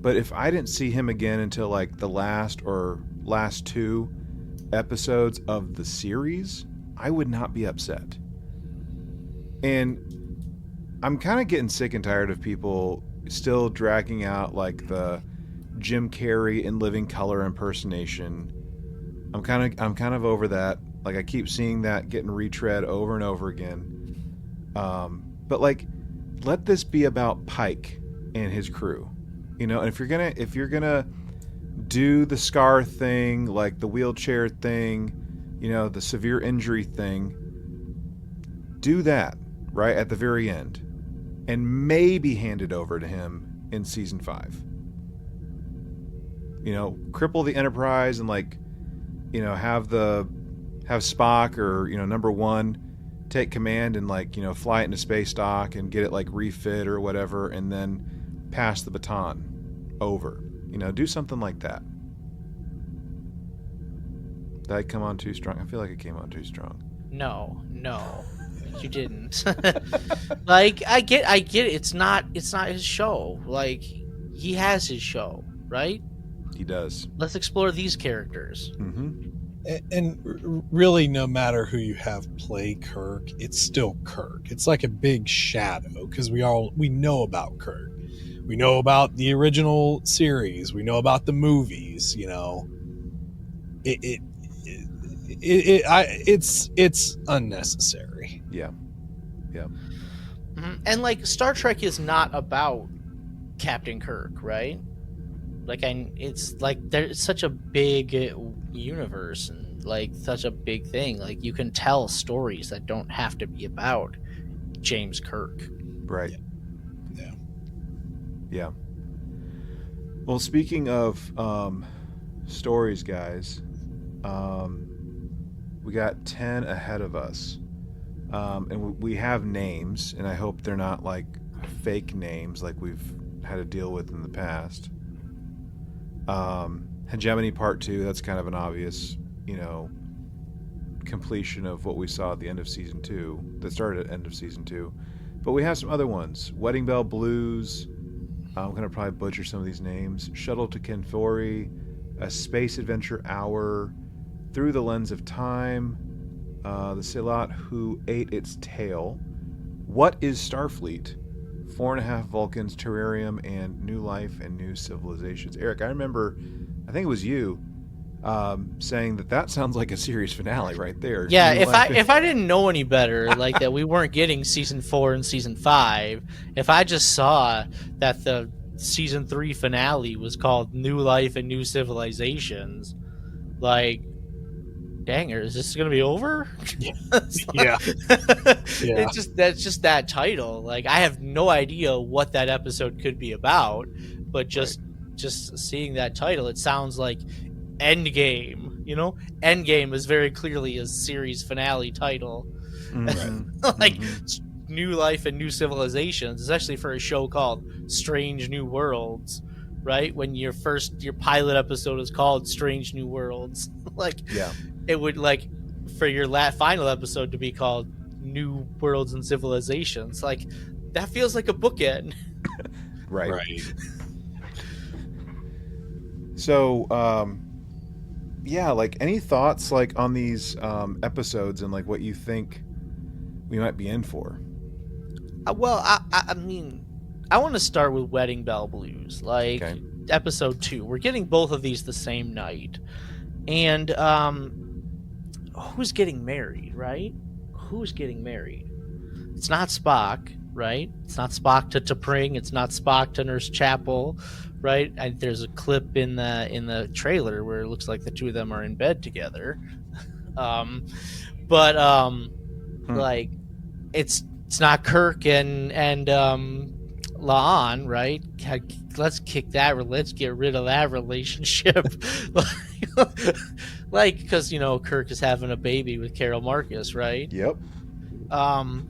A: but if I didn't see him again until like the last 2 episodes of the series, I would not be upset. And I'm kind of getting sick and tired of people still dragging out like the Jim Carrey in Living Color impersonation. I'm kind of over that. Like, I keep seeing that getting retread over and over again. But like, let this be about Pike and his crew, and if you're gonna do the scar thing, like the wheelchair thing, the severe injury thing, do that right at the very end, and maybe hand it over to him in season 5. Cripple the Enterprise and like, have Spock or number 1 take command and like, fly it into space dock and get it like refit or whatever, and then pass the baton over. Do something like that. Did I come on too strong? I feel like it came on too strong.
B: No, you didn't. Like, I get it. It's not his show. Like, he has his show, right?
A: He does.
B: Let's explore these characters.
A: Mm-hmm.
C: And really, no matter who you have play Kirk, it's still Kirk. It's like a big shadow, because we know about Kirk. We know about the original series. We know about the movies. It's unnecessary.
A: Yeah.
B: Mm-hmm. And like, Star Trek is not about Captain Kirk, right? Like, it's like there's such a big universe and like such a big thing. Like, you can tell stories that don't have to be about James Kirk.
A: Right.
C: Yeah.
A: Well, speaking of stories, guys, we got 10 ahead of us, and we have names, and I hope they're not like fake names like we've had to deal with in the past. Hegemony Part 2, that's kind of an obvious, completion of what we saw at the end of Season 2, that started at the end of Season 2. But we have some other ones. Wedding Bell Blues, I'm going to probably butcher some of these names. Shuttle to Kenfori, A Space Adventure Hour, Through the Lens of Time, The Silat Who Ate Its Tail, What is Starfleet, 4.5 Vulcans, Terrarium, and New Life and New Civilizations. Eric, I remember, I think it was you, saying that sounds like a series finale right there.
B: Yeah,
A: New
B: if
A: Life
B: I didn't know any better, like that we weren't getting season 4 and season 5, if I just saw that the season 3 finale was called New Life and New Civilizations, like, dang, is this gonna be over?
C: Yeah.
B: Yeah.
C: Yeah.
B: That's just that title. Like, I have no idea what that episode could be about, but just seeing that title, it sounds like Endgame. Endgame is very clearly a series finale title. Like New Life and New Civilizations, especially for a show called Strange New Worlds, right? When your pilot episode is called Strange New Worlds, like,
A: Yeah.
B: it would, like, for your final episode to be called New Worlds and Civilizations, like, that feels like a bookend.
A: Right. So, yeah, like, any thoughts, like, on these episodes and, like, what you think we might be in for?
B: Well, I mean, I want to start with Wedding Bell Blues, like,
A: Okay.
B: episode 2. We're getting both of these the same night, and who's getting married, right? Who's getting married? It's not Spock, right? It's not Spock to T'Pring. It's not Spock to Nurse Chapel, right? And there's a clip in the trailer where it looks like the two of them are in bed together. Like, it's not Kirk and La'an, right? Let's kick that. Let's get rid of that relationship. Like, because Kirk is having a baby with Carol Marcus, right?
A: Yep.
B: Our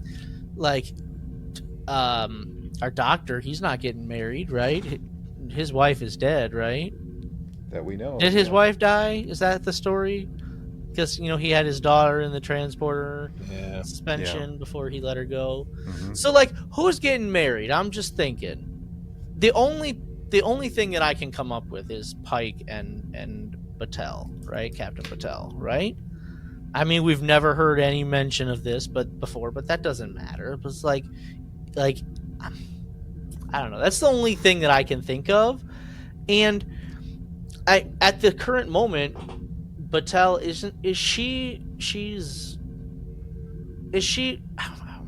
B: doctor, he's not getting married, right? His wife is dead, right?
A: That we know.
B: Did his wife die? Is that the story? Because he had his daughter in the transporter suspension before he let her go.
A: Mm-hmm.
B: So, like, who's getting married? I'm just thinking. The only thing that I can come up with is Pike and Batel, right? Captain Batel, right? I mean, we've never heard any mention of this before, but that doesn't matter. It was like I don't know. That's the only thing that I can think of. And at the current moment, Batel is she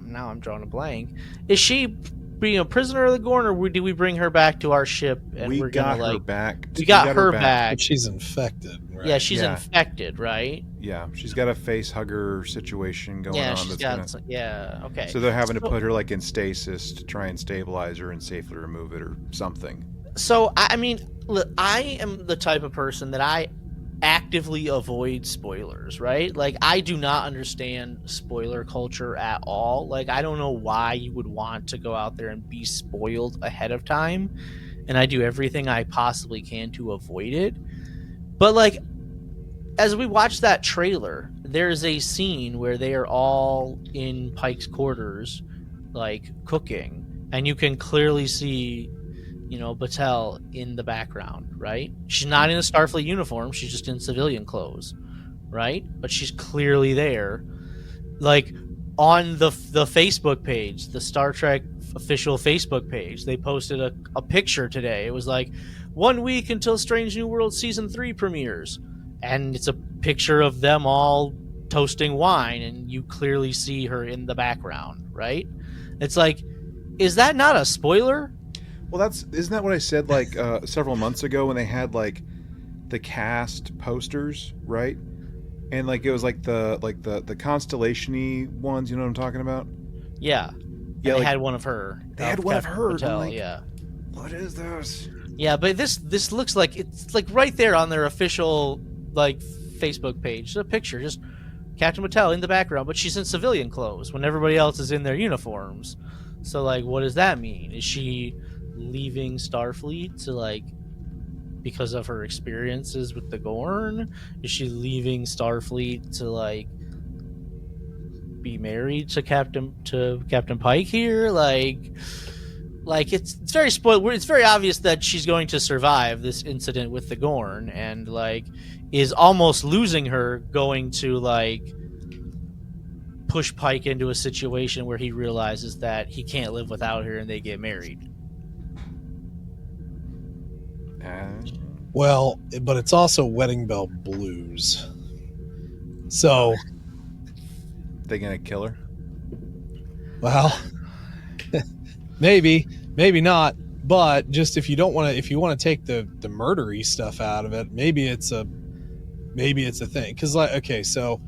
B: now I'm drawing a blank. Is she being a prisoner of the Gorn, or do we bring her back to our ship and
A: we
B: we're
A: got
B: gonna
A: her back.
B: We got her back.
C: But she's infected, right?
B: Yeah, she's infected, right?
A: Yeah, she's got a face hugger situation going on.
B: Okay.
A: So they're having to put her, like, in stasis to try and stabilize her and safely remove it or something.
B: So, I mean, look, I am the type of person that I actively avoid spoilers, right? Like, I do not understand spoiler culture at all. Like, I don't know why you would want to go out there and be spoiled ahead of time, and I do everything I possibly can to avoid it. But, like, as we watch that trailer, there's a scene where they are all in Pike's quarters, like, cooking, and you can clearly see Batel in the background, right? She's not in a Starfleet uniform. She's just in civilian clothes, right? But she's clearly there. Like, on the Facebook page, the Star Trek official Facebook page, they posted a picture today. It was like, 1 week until Strange New World Season 3 premieres. And it's a picture of them all toasting wine, and you clearly see her in the background, right? It's like, is that not a spoiler?
A: Well, isn't that what I said, like, several months ago when they had, like, the cast posters, right? And, like, it was like the constellation-y ones, you know what I'm talking about?
B: Yeah.
A: Yeah,
B: they
A: like,
B: had one of her.
A: They had one of her.
B: Batel,
A: like,
B: yeah.
A: What is this?
B: Yeah, but this looks like it's like right there on their official, like, Facebook page. A picture, just Captain Batel in the background, but she's in civilian clothes when everybody else is in their uniforms. So like, what does that mean? Is she leaving Starfleet to like because of her experiences with the Gorn? Is she leaving Starfleet to like be married to Captain Pike here? Like it's very spoiled. It's very obvious that she's going to survive this incident with the Gorn, and like is almost losing her, going to like push Pike into a situation where he realizes that he can't live without her, and they get married.
C: Well, but it's also Wedding Bell Blues. So,
A: they gonna kill her?
C: well, maybe not. But just if you want to take the murdery stuff out of it, maybe it's a thing. Because like, okay, so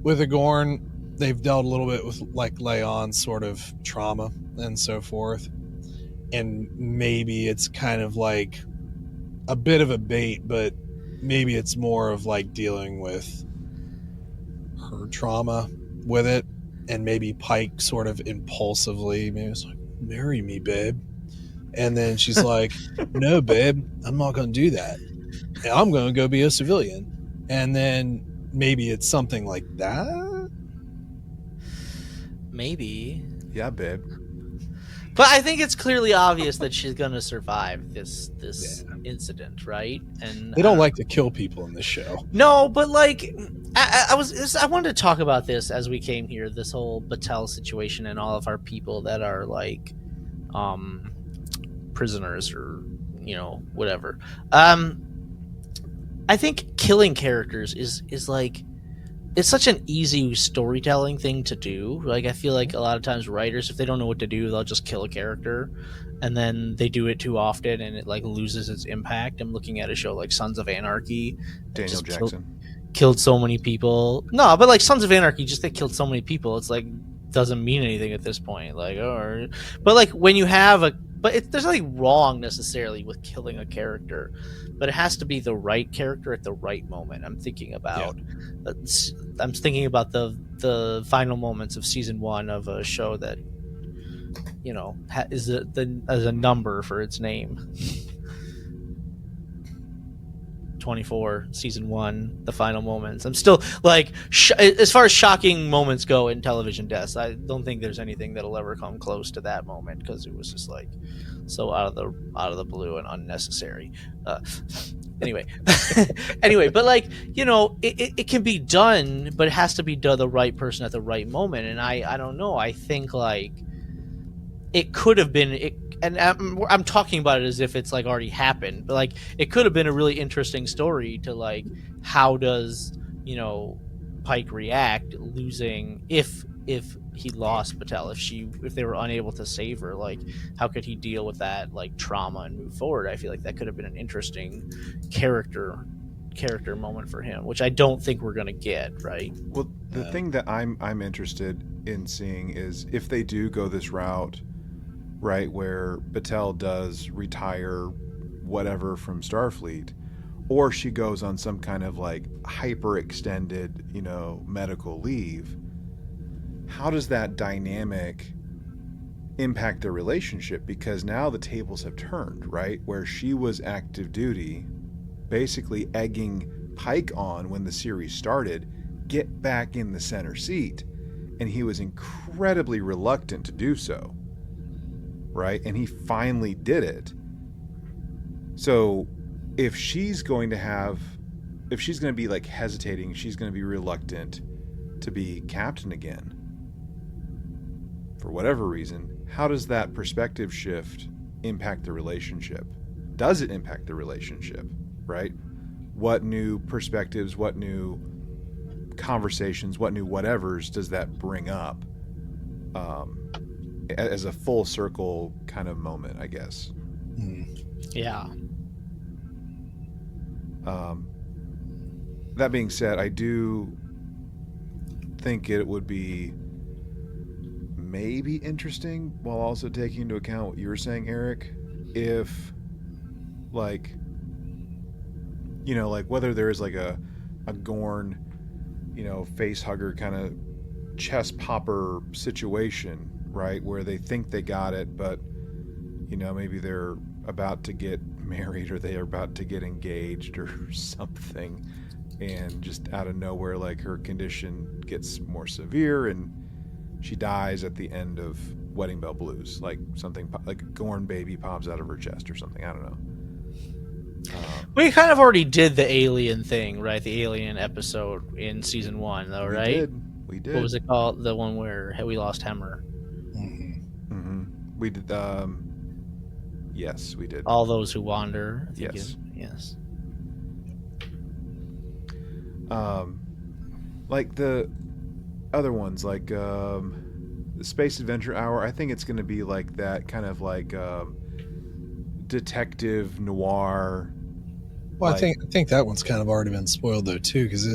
C: with the Gorn, they've dealt a little bit with like Leon's sort of trauma and so forth, and maybe it's kind of like a bit of a bait, but maybe it's more of like dealing with her trauma with it, and maybe Pike sort of impulsively maybe it's like, marry me, babe, and then she's like, no, babe, I'm not going to do that. I'm going to go be a civilian, and then maybe it's something like that.
B: Maybe.
A: Yeah, babe.
B: But I think it's clearly obvious that she's going to survive this incident, right? And
C: they don't like to kill people in this show.
B: No, but like I wanted to talk about this as we came here, this whole Batel situation and all of our people that are like prisoners or whatever. I think killing characters is like, it's such an easy storytelling thing to do. Like, I feel like a lot of times writers, if they don't know what to do, they'll just kill a character, and then they do it too often and it like loses its impact. I'm looking at a show like Sons of Anarchy.
A: Daniel Jackson
B: killed so many people. No, but like Sons of Anarchy, just they killed so many people. It's like doesn't mean anything at this point. Like, but like when you have there's nothing wrong necessarily with killing a character, but it has to be the right character at the right moment. I'm thinking about the final moments of season 1 of a show that is a number for its name. 24, season 1, the final moments. I'm still like, as far as shocking moments go in television deaths, I don't think there's anything that'll ever come close to that moment, because it was just like so out of the blue and unnecessary. Anyway, but like, it can be done, but it has to be done the right person at the right moment. And I don't know. I think like it could have been and I'm talking about it as if it's like already happened, but like it could have been a really interesting story to like, how does Pike react losing, if he lost Batel, if they were unable to save her, like how could he deal with that like trauma and move forward? I feel like that could have been an interesting character moment for him, which I don't think we're gonna get, right?
A: Well, the thing that I'm interested in seeing is if they do go this route, right, where Batel does retire whatever from Starfleet, or she goes on some kind of like hyper extended medical leave, how does that dynamic impact their relationship? Because now the tables have turned, right, where she was active duty, basically egging Pike on when the series started, get back in the center seat, and he was incredibly reluctant to do so, right? And he finally did it. So if she's going to be like hesitating, she's going to be reluctant to be captain again for whatever reason, how does that perspective shift impact the relationship? Does it impact the relationship, right? What new perspectives, what new conversations, what new whatevers does that bring up as a full circle kind of moment, I guess?
B: Yeah.
A: That being said, I do think it would be maybe interesting, while also taking into account what you were saying, Eric, if like whether there is like a Gorn face hugger kind of chest popper situation, right? Where they think they got it, but maybe they're about to get married or they are about to get engaged or something, and just out of nowhere, like, her condition gets more severe and she dies at the end of Wedding Bell Blues. Like something like a Gorn baby pops out of her chest or something. I don't know.
B: We kind of already did the alien thing, right? The alien episode in season 1, though, right?
A: We did.
B: What was it called? The one where we lost Hemmer.
A: We did. Yes, we did.
B: All Those Who Wander. I think
A: Yes.
B: Yes.
A: Like the other ones, like the Space Adventure Hour. I think it's going to be like that kind of like detective noir.
C: Well,
A: like,
C: I think that one's kind of already been spoiled though too, because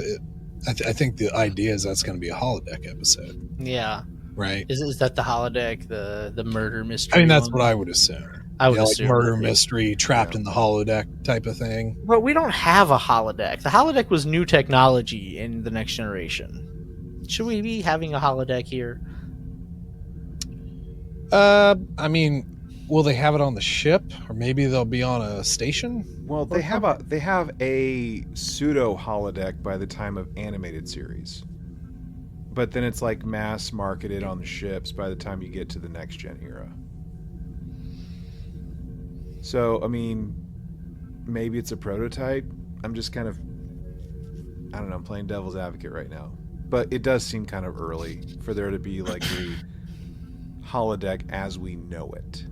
C: I think the idea is that's going to be a holodeck episode,
B: Yeah.
C: right?
B: Is that the holodeck, the murder mystery?
C: I mean, that's
B: one?
C: what I would assume.
B: I would
C: like
B: assume
C: murder mystery trapped in the holodeck type of thing.
B: But we don't have a holodeck. The holodeck was new technology in the Next Generation. Should we be having a holodeck here?
C: I mean, will they have it on the ship, or maybe they'll be on a station?
A: Well, they have a pseudo holodeck by the time of animated series, but then it's like mass marketed on the ships by the time you get to the next gen era. So, I mean, maybe it's a prototype. I'm just kind of, I don't know, I'm playing devil's advocate right now. But it does seem kind of early for there to be like a holodeck as we know it.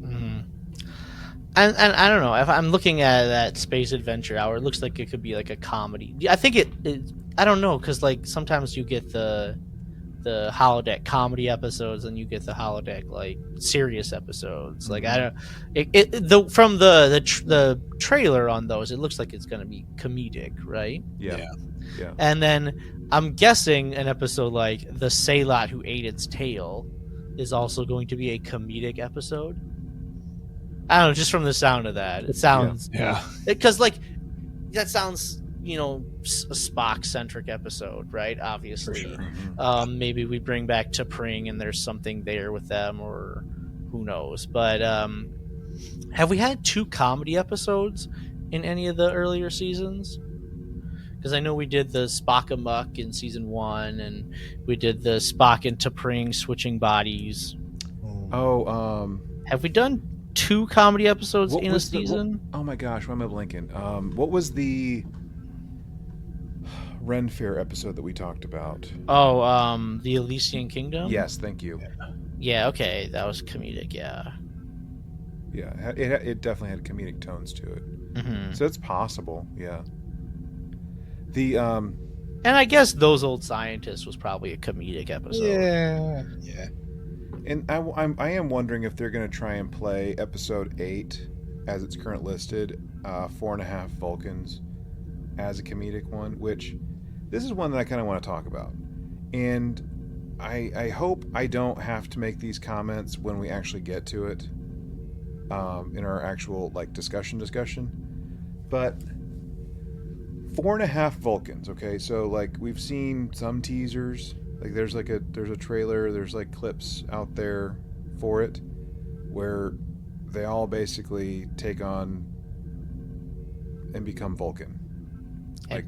B: Mm-hmm. And I don't know. If I'm looking at that Space Adventure Hour, it looks like it could be like a comedy. I think it I don't know, because like sometimes you get the holodeck comedy episodes and you get the holodeck like serious episodes. Like I don't from the trailer on those, it looks like it's going to be comedic, right?
A: Yeah.
B: And then I'm guessing an episode like The Sailot Who Ate Its Tail is also going to be a comedic episode. I don't know, just from the sound of that, it sounds because like that sounds, a Spock-centric episode, right? Obviously.
C: Sure.
B: Maybe we bring back T'Pring and there's something there with them, or who knows. But have we had 2 comedy episodes in any of the earlier seasons? Because I know we did the Spock Amok in season 1, and we did the Spock and T'Pring switching bodies. Have we done 2 comedy episodes in a season?
A: Oh my gosh, why am I blinking? What was the Ren Fair episode that we talked about?
B: The Elysian Kingdom?
A: Yes, thank you.
B: Yeah, okay, that was comedic, yeah.
A: Yeah, it definitely had comedic tones to it.
B: Mm-hmm.
A: So it's possible, yeah.
B: And I guess Those Old Scientists was probably a comedic episode.
C: Yeah.
A: And I am wondering if they're going to try and play episode 8 as it's current listed, 4.5 Vulcans, as a comedic one, which this is one that I kind of want to talk about. And I hope I don't have to make these comments when we actually get to it in our actual like discussion. But 4.5 Vulcans, okay? So like we've seen some teasers. Like there's a trailer, there's like clips out there for it where they all basically take on and become Vulcan. Like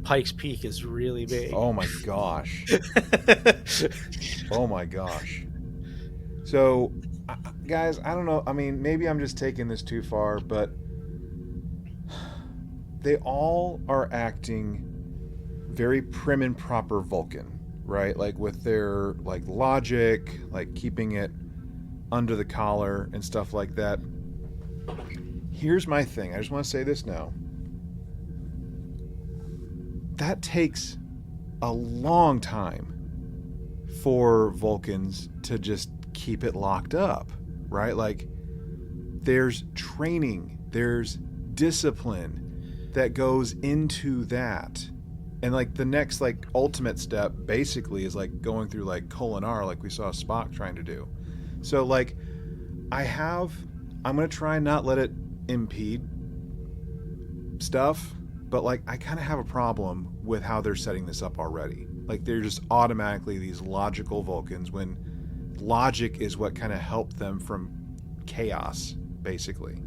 B: Pike's Peak is really big.
A: Oh my gosh. Oh my gosh. So guys, I don't know. I mean, maybe I'm just taking this too far, but they all are acting very prim and proper Vulcan, right? Like with their like logic, like keeping it under the collar and stuff like that. Here's my thing. I just want to say this now. That takes a long time for Vulcans to just keep it locked up, right? Like there's training, there's discipline that goes into that. And like the next like ultimate step basically is like going through like Kolinar, like we saw Spock trying to do. So like I'm going to try and not let it impede stuff, but like I kind of have a problem with how they're setting this up already. Like they're just automatically these logical Vulcans when logic is what kind of helped them from chaos, basically.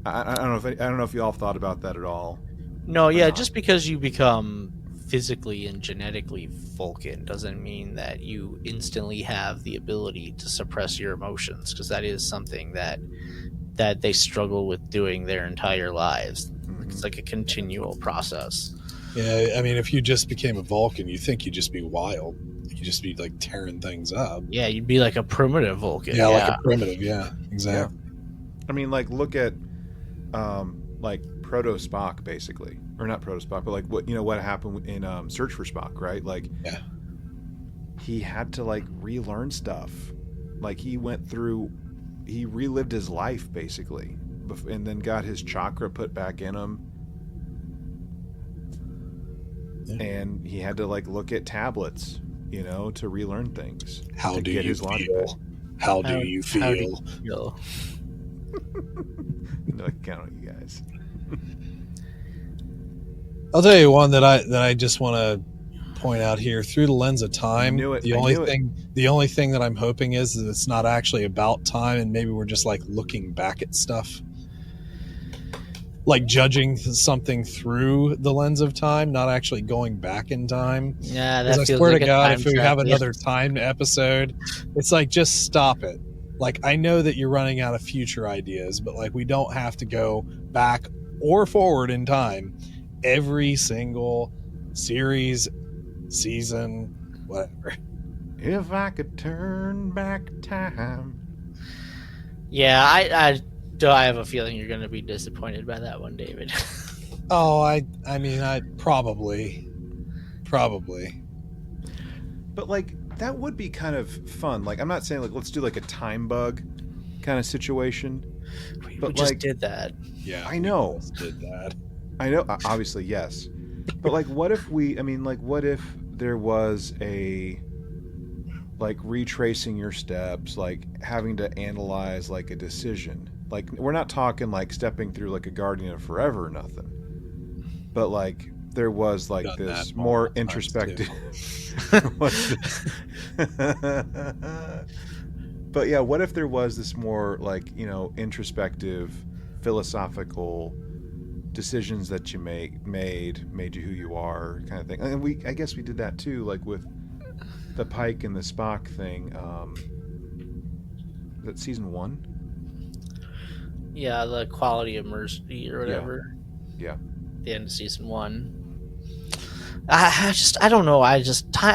A: I don't know if you all thought about that at all.
B: No,
A: or
B: yeah,
A: not.
B: just because you become physically and genetically Vulcan doesn't mean that you instantly have the ability to suppress your emotions, because that is something that they struggle with doing their entire lives.
A: Mhm.
B: It's like a continual process.
C: Yeah, I mean, if you just became a Vulcan, you think you'd just be wild. You'd just be like tearing things up.
B: Yeah, you'd be like a primitive Vulcan.
C: Yeah, like a primitive. Yeah, exactly.
A: I mean, like, look at like Proto Spock, basically, or not Proto Spock, but like what happened in Search for Spock, right? Like,
C: Yeah.
A: he had to like relearn stuff. Like, he relived his life basically, and then got his chakra put back in him.
C: Yeah.
A: And he had to like look at tablets, to relearn things.
C: How
A: to
C: do
A: get
C: you
A: his logic back.
C: feel? How do you feel?
A: No, I count on you guys.
C: I'll tell you one that I just want to point out here. Through the lens of time,
A: knew it.
C: the only thing that I'm hoping is that it's not actually about time, and maybe we're just like looking back at stuff, like judging something through the lens of time, not actually going back in time.
B: Yeah,
C: Because
B: that
C: I
B: feels
C: swear
B: like
C: to
B: a
C: God,
B: time
C: if we
B: trap.
C: have another time episode, it's like, just stop it. Like, I know that you're running out of future ideas, but like, we don't have to go back or forward in time every single series, season, whatever.
A: If I could turn back time.
B: Yeah, I have a feeling you're going to be disappointed by that one, David.
C: Oh, I mean, I probably.
A: But like, that would be kind of fun. Like, I'm not saying like let's do like a time bug kind of situation.
B: we
A: But
B: just
A: like,
B: did that.
C: Yeah,
A: I know.
C: we just did that.
A: I know, obviously, yes. But like, what if what if there was a like retracing your steps, like having to analyze like a decision. Like, we're not talking like stepping through like a Guardian of Forever or nothing. But like, there was like
C: Done
A: this
C: that
A: more
C: multiple times,
A: introspective. What's this? But yeah, what if there was this more like, introspective, philosophical decisions that you made you who you are, kind of thing. And I guess we did that too, like with the Pike and the Spock thing. Is that season 1?
B: Yeah, the quality of mercy or whatever.
A: Yeah.
B: The end of season 1. I don't know. I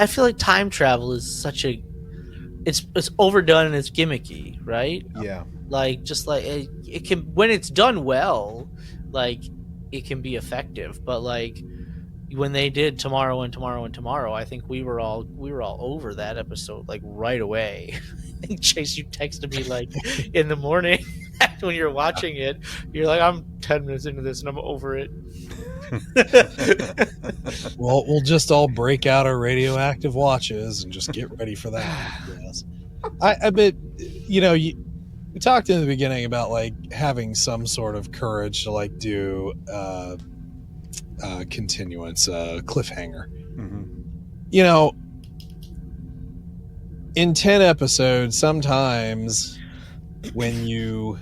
B: feel like time travel is such a, it's overdone and it's gimmicky, right?
A: Yeah.
B: Like, just like it can, when it's done well, like it can be effective. But like when they did Tomorrow and Tomorrow and Tomorrow, I think we were all over that episode like right away. I think, Chase, you texted me like in the morning when you're watching it. You're like, I'm 10 minutes into this and I'm over it.
C: Well, we'll just all break out our radioactive watches and just get ready for that. Yes. I bet, we talked in the beginning about like having some sort of courage to like do continuance, cliffhanger.
A: Mm-hmm.
C: In 10 episodes, sometimes when you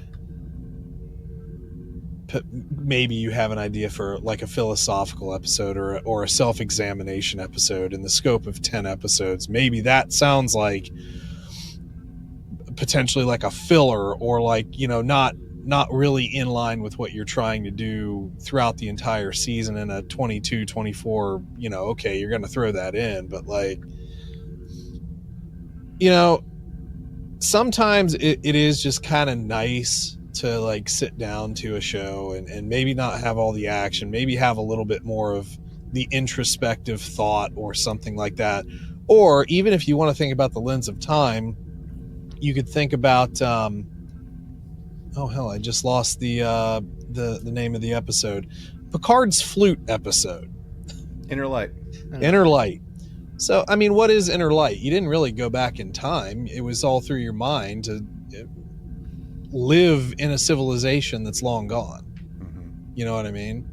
C: maybe you have an idea for like a philosophical episode or a self-examination episode in the scope of 10 episodes, maybe that sounds like potentially like a filler, or like, not really in line with what you're trying to do throughout the entire season in a 22, 24, okay, you're going to throw that in, but like, sometimes it is just kind of nice to like sit down to a show and maybe not have all the action, maybe have a little bit more of the introspective thought or something like that. Or even if you want to think about the lens of time, you could think about oh hell, I just lost the name of the episode. Picard's flute episode.
A: Inner Light.
C: Inner Light. So, I mean, what is Inner Light? You didn't really go back in time. It was all through your mind to live in a civilization that's long gone.
A: Mm-hmm.
C: You know what I mean?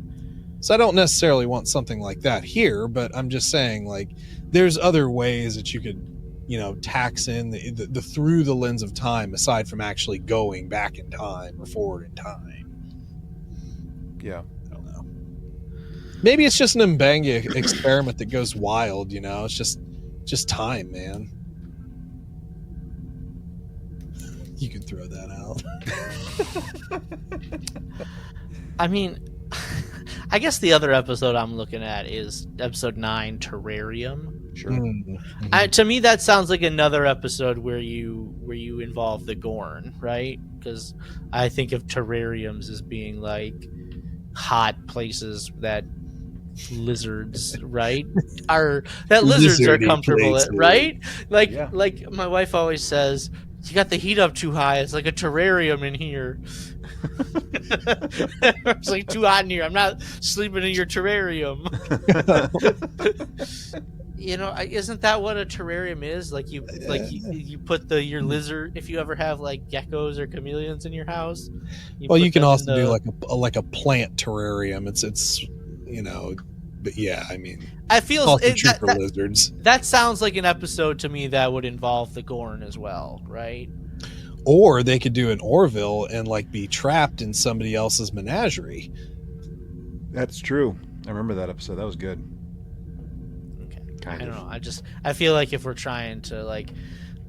C: So I don't necessarily want something like that here, but I'm just saying, like, there's other ways that you could, tax in the through the lens of time, aside from actually going back in time or forward in time.
A: Yeah.
C: I don't know. Maybe it's just an M'Benga experiment that goes wild. It's just time, man. You can throw that out.
B: I mean, I guess the other episode I'm looking at is episode 9, Terrarium.
A: Sure.
C: Mm-hmm.
B: To me, that sounds like another episode where you involve the Gorn, right? Because I think of terrariums as being like hot places that lizards, right? Lizards are comfortable at, right? Like my wife always says, you got the heat up too high. It's like a terrarium in here. It's like too hot in here. I'm not sleeping in your terrarium. Isn't that what a terrarium is? Like you put your lizard. If you ever have like geckos or chameleons in your house,
C: you can also do like a plant terrarium. It's but yeah, I mean,
B: I feel
C: for lizards.
B: That sounds like an episode to me that would involve the Gorn as well, right?
C: Or they could do an Orville and like be trapped in somebody else's menagerie.
A: That's true. I remember that episode. That was good.
B: Okay. I don't know. I feel like if we're trying to like,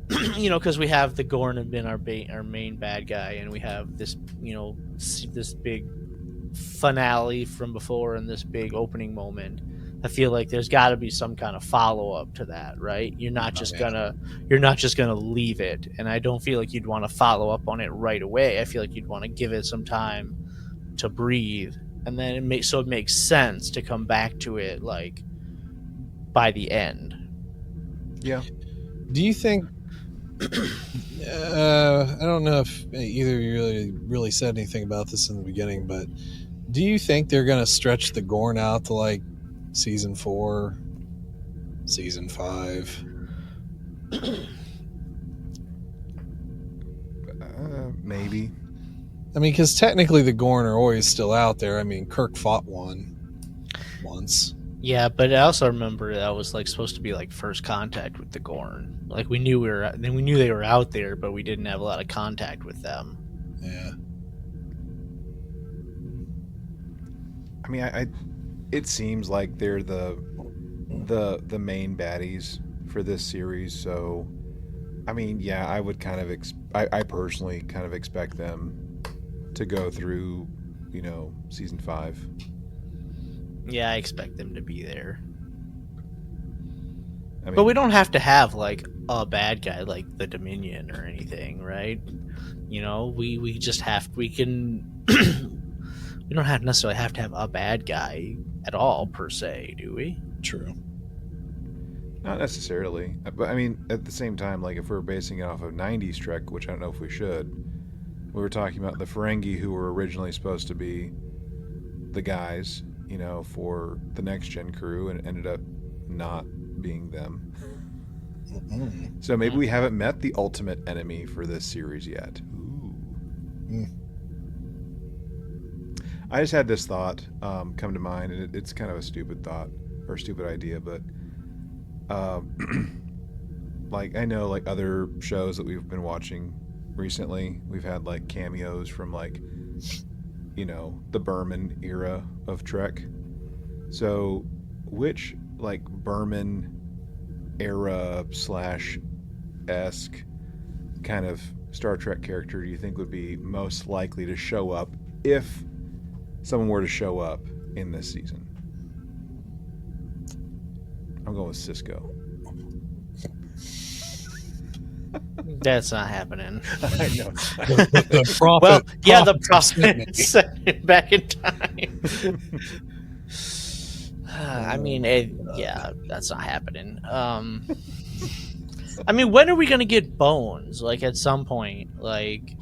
B: because we have the Gorn have been our main bad guy, and we have this, this big finale from before and this big opening moment. I feel like there's got to be some kind of follow up to that, right? You're not just gonna leave it, and I don't feel like you'd want to follow up on it right away. I feel like you'd want to give it some time to breathe, and then it makes sense to come back to it like by the end.
A: Yeah.
C: Do you think? I don't know if either of you really said anything about this in the beginning, but do you think they're gonna stretch the Gorn out to like season 4, season 5?
A: Maybe.
C: I mean, because technically the Gorn are always still out there. I mean, Kirk fought one once.
B: Yeah, but I also remember that was like supposed to be like first contact with the Gorn. Like we knew they were out there, but we didn't have a lot of contact with them.
C: Yeah.
A: I mean, it seems like they're the main baddies for this series. So, I mean, yeah, I would kind of I personally kind of expect them to go through, season 5.
B: Yeah, I expect them to be there.
A: I mean,
B: but we don't have to have like a bad guy like the Dominion or anything, right? We just we can. We don't necessarily have to have a bad guy at all, per se, do we?
C: True.
A: Not necessarily. But, I mean, at the same time, like, if we're basing it off of 90s Trek, which I don't know if we should, we were talking about the Ferengi who were originally supposed to be the guys, for the next-gen crew, and it ended up not being them.
C: Mm-hmm.
A: So maybe we haven't met the ultimate enemy for this series yet. Ooh.
C: Mm.
A: I just had this thought come to mind, and it's kind of a stupid thought or stupid idea, but like I know like other shows that we've been watching recently, we've had like cameos from like the Berman era of Trek. So which like Berman era / esque kind of Star Trek character do you think would be most likely to show up if someone were to show up in this season? I'm going with Cisco.
B: That's not happening.
A: I know.
C: The prophet.
B: Well, yeah, the prophet sent it back in time. I mean, that's not happening. I mean, when are we gonna get Bones? Like at some point, like.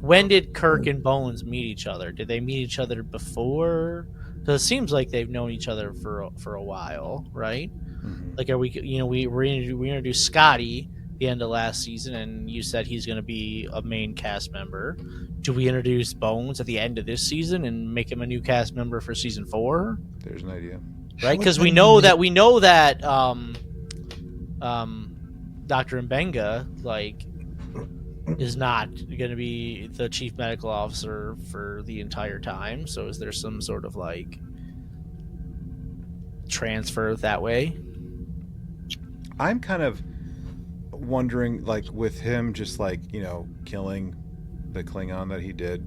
B: When did Kirk and Bones meet each other? Did they meet each other before? Because it seems like they've known each other for a while, right?
A: Mm-hmm.
B: Like, are we introduced Scotty the end of last season, and you said he's going to be a main cast member. Do we introduce Bones at the end of this season and make him a new cast member for season 4?
A: There's an idea,
B: right? Because we know that Dr. Mbenga, like, is not going to be the chief medical officer for the entire time. So is there some sort of like transfer that way?
A: I'm kind of wondering, like, with him just like, you know, killing the Klingon that he did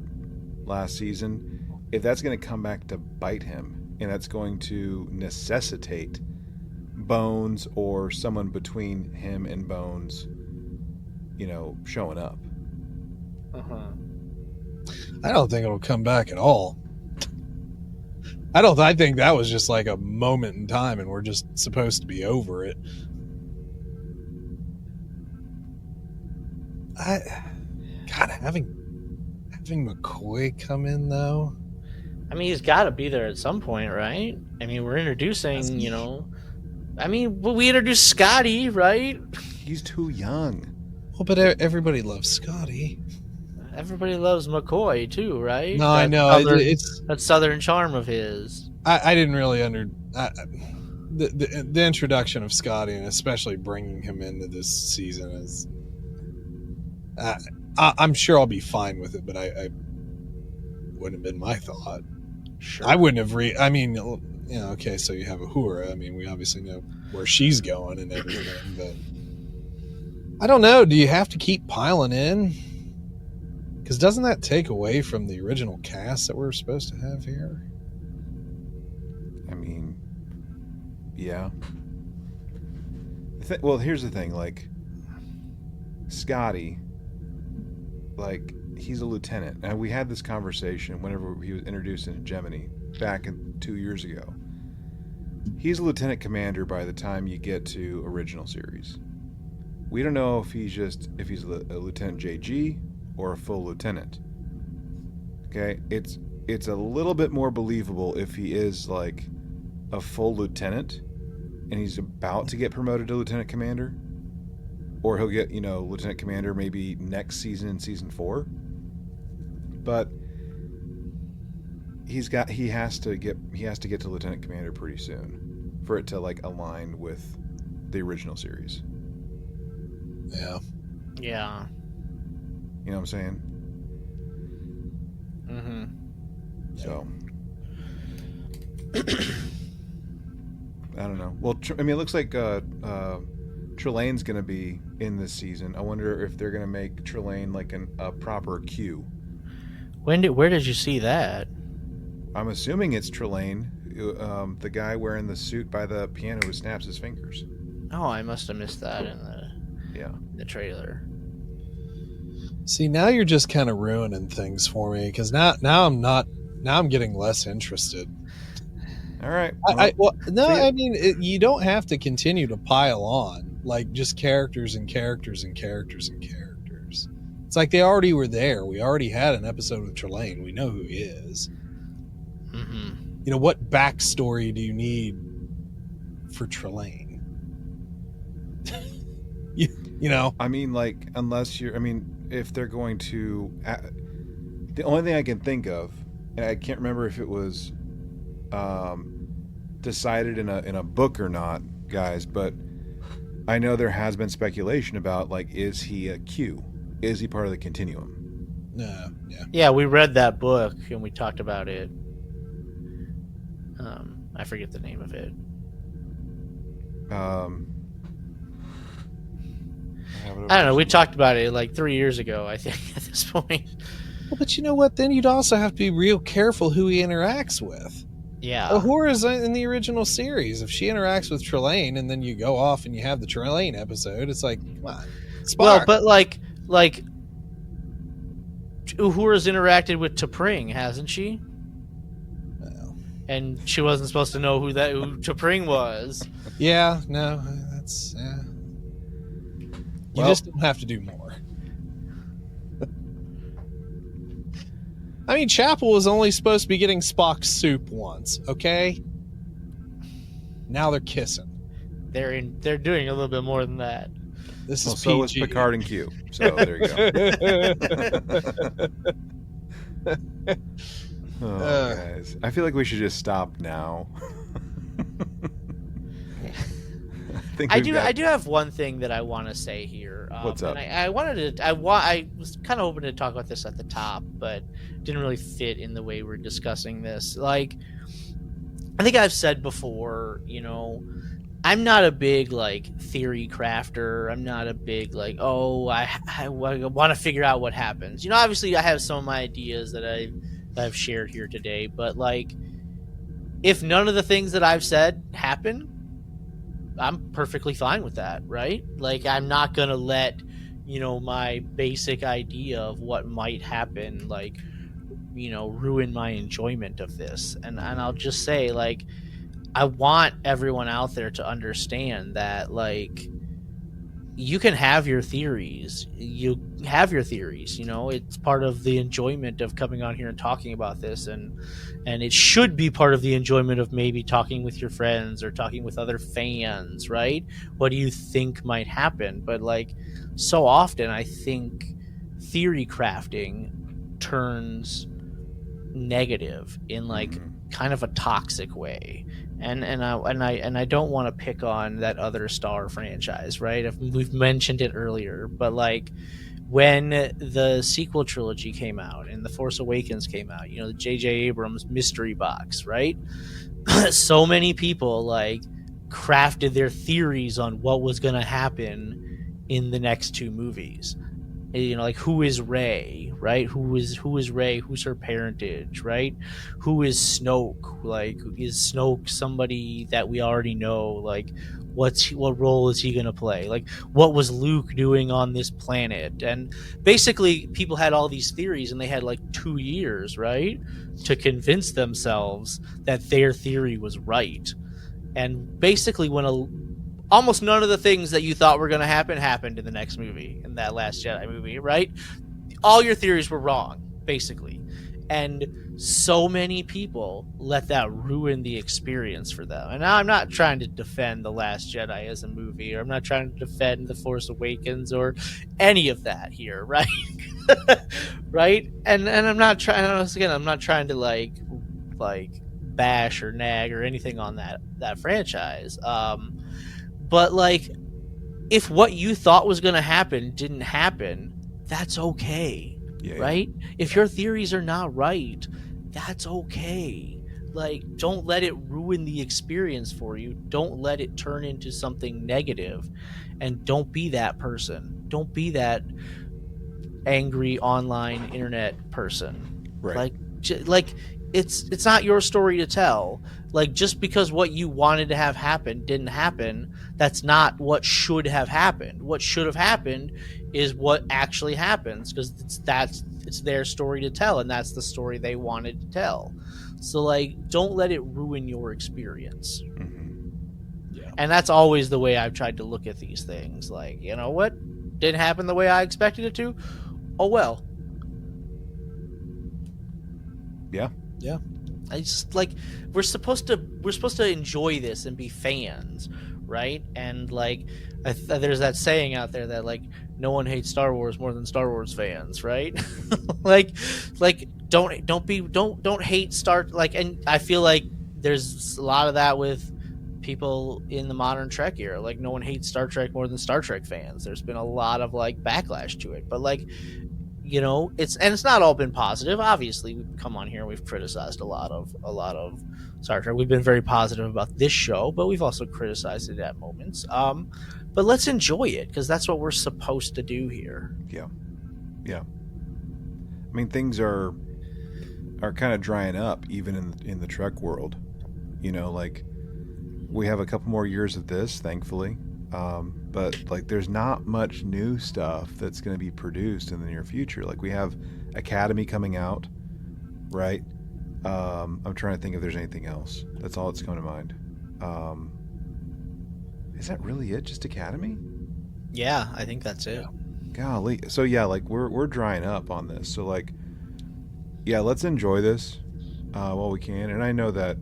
A: last season, if that's going to come back to bite him, and that's going to necessitate Bones or someone between him and Bones, you know, showing up.
C: I don't think it'll come back at all. I think that was just like a moment in time, and we're just supposed to be over it. God, having McCoy come in though.
B: I mean, he's got to be there at some point, right? I mean, we're introducing, you know. I mean, well, we introduced Scotty, right?
A: He's too young.
C: Well, but everybody loves Scotty.
B: Everybody loves McCoy too, right?
C: No, I know it's
B: that southern charm of his.
C: I didn't really the introduction of Scotty, and especially bringing him into this season is. I'm sure I'll be fine with it, but I wouldn't have been my thought.
B: Sure.
C: I wouldn't have I mean, you know, okay, so you have Uhura. I mean, we obviously know where she's going and everything, but I don't know. Do you have to keep piling in? Because doesn't that take away from the original cast that we're supposed to have here?
A: I mean, yeah. Well, here's the thing. Like, Scotty, like, he's a lieutenant. And we had this conversation whenever he was introduced into Gemini back 2 years ago. He's a lieutenant commander by the time you get to original series. We don't know if he's a Lieutenant JG or a full lieutenant. Okay, it's a little bit more believable if he is like a full lieutenant and he's about to get promoted to lieutenant commander, or he'll get, you know, lieutenant commander maybe next season in season 4. But he has to get to lieutenant commander pretty soon for it to like align with the original series.
C: Yeah.
B: Yeah.
A: You know what I'm saying?
B: Mm-hmm.
A: So I don't know. Well, I mean, it looks like Trelane's going to be in this season. I wonder if they're going to make Trelane like a proper Q.
B: Where did you see that?
A: I'm assuming it's Trelane, the guy wearing the suit by the piano who snaps his fingers.
B: Oh, I must have missed that in the trailer.
C: See, now you're just kind of ruining things for me, because now I'm getting less interested.
A: All right.
C: I mean, you don't have to continue to pile on like just characters and characters and characters and characters. It's like they already were there. We already had an episode with Trelane. We know who he is.
B: Mm-hmm.
C: You know, what backstory do you need for Trelane? you know,
A: I mean, like, if they're going to, the only thing I can think of, and I can't remember if it was decided in a book or not, guys, but I know there has been speculation about, like, is he a Q? Is he part of the continuum?
C: Yeah.
B: Yeah, we read that book and we talked about it. I forget the name of it. I don't know. We talked about it like 3 years ago, I think, at this point.
C: Well, but you know what? Then you'd also have to be real careful who he interacts with.
B: Yeah.
C: Uhura's in the original series. If she interacts with Trelane and then you go off and you have the Trelane episode, it's like, come on.
B: Well, but like Uhura's interacted with T'Pring, hasn't she?
C: Well.
B: And she wasn't supposed to know who T'Pring was.
C: Yeah, no, that's You just don't have to do more. I mean, Chapel was only supposed to be getting Spock's soup once, okay? Now they're kissing.
B: They're doing a little bit more than that.
C: This is
A: so was Picard and Q. So there you go. Guys, I feel like we should just stop now. think
B: I
A: we've
B: do.
A: got.
B: I do have one thing that I want to say here.
A: What's up?
B: And I wanted to. I was kind of hoping to talk about this at the top, but didn't really fit in the way we're discussing this. Like, I think I've said before, I'm not a big like theory crafter. I'm not a big like, oh, I want to figure out what happens. Obviously, I have some of my ideas that I've shared here today, but like, if none of the things that I've said happen, I'm perfectly fine with that, right? Like, I'm not gonna let my basic idea of what might happen like ruin my enjoyment of this. And I'll just say, like, I want everyone out there to understand that, like, you can have your theories. You have your theories. It's part of the enjoyment of coming on here and talking about this, and it should be part of the enjoyment of maybe talking with your friends or talking with other fans, right? What do you think might happen? But like, so often I think theory crafting turns negative in like kind of a toxic way. And I don't want to pick on that other Star franchise, right? We've mentioned it earlier, but like, when the sequel trilogy came out and The Force Awakens came out, the J.J. Abrams mystery box, right? So many people like crafted their theories on what was going to happen in the next two movies. Like, who is Rey, right? Who is Rey? Who's her parentage, right? Who is Snoke? Like, is Snoke somebody that we already know? Like, what role is he going to play? Like, what was Luke doing on this planet? And basically, people had all these theories, and they had like 2 years, right, to convince themselves that their theory was right. And basically, when almost none of the things that you thought were going to happen happened in the next movie, in that Last Jedi movie, right? All your theories were wrong, basically. And so many people let that ruin the experience for them. And I'm not trying to defend The Last Jedi as a movie, or I'm not trying to defend The Force Awakens or any of that here, right? Right? And I'm not trying, again, I'm not trying to like bash or nag or anything on that franchise. But like, if what you thought was going to happen didn't happen, that's okay, right? Yeah. If your theories are not right, that's okay. Like, don't let it ruin the experience for you. Don't let it turn into something negative, and don't be that person. Don't be that angry online internet person.
A: Right.
B: Like it's not your story to tell. Like, just because what you wanted to have happen didn't happen, that's not what should have happened. What should have happened is what actually happens, because it's their story to tell, and that's the story they wanted to tell. So like, don't let it ruin your experience. Yeah. And that's always the way I've tried to look at these things. Like, you know what? Didn't happen the way I expected it to. Oh well.
A: Yeah.
B: Yeah. I just, like, we're supposed to enjoy this and be fans, right? And like, there's that saying out there that like, no one hates Star Wars more than Star Wars fans, right? like don't hate Star, like, and I feel like there's a lot of that with people in the modern Trek era. Like, no one hates Star Trek more than Star Trek fans. There's been a lot of like backlash to it, but like, you know, it's not all been positive. Obviously, we've come on here and we've criticized a lot of Star Trek. We've been very positive about this show, but we've also criticized it at moments. But let's enjoy it, because that's what we're supposed to do here.
A: Yeah. I mean, things are kind of drying up, even in the Trek world. You know, like, we have a couple more years of this, thankfully. But like, there's not much new stuff that's going to be produced in the near future. Like, we have Academy coming out, right? I'm trying to think if there's anything else. That's all that's coming to mind. Is that really it? Just Academy?
B: Yeah, I think that's it.
A: Golly. So yeah, like, we're drying up on this. So like, yeah, let's enjoy this while we can. And I know that,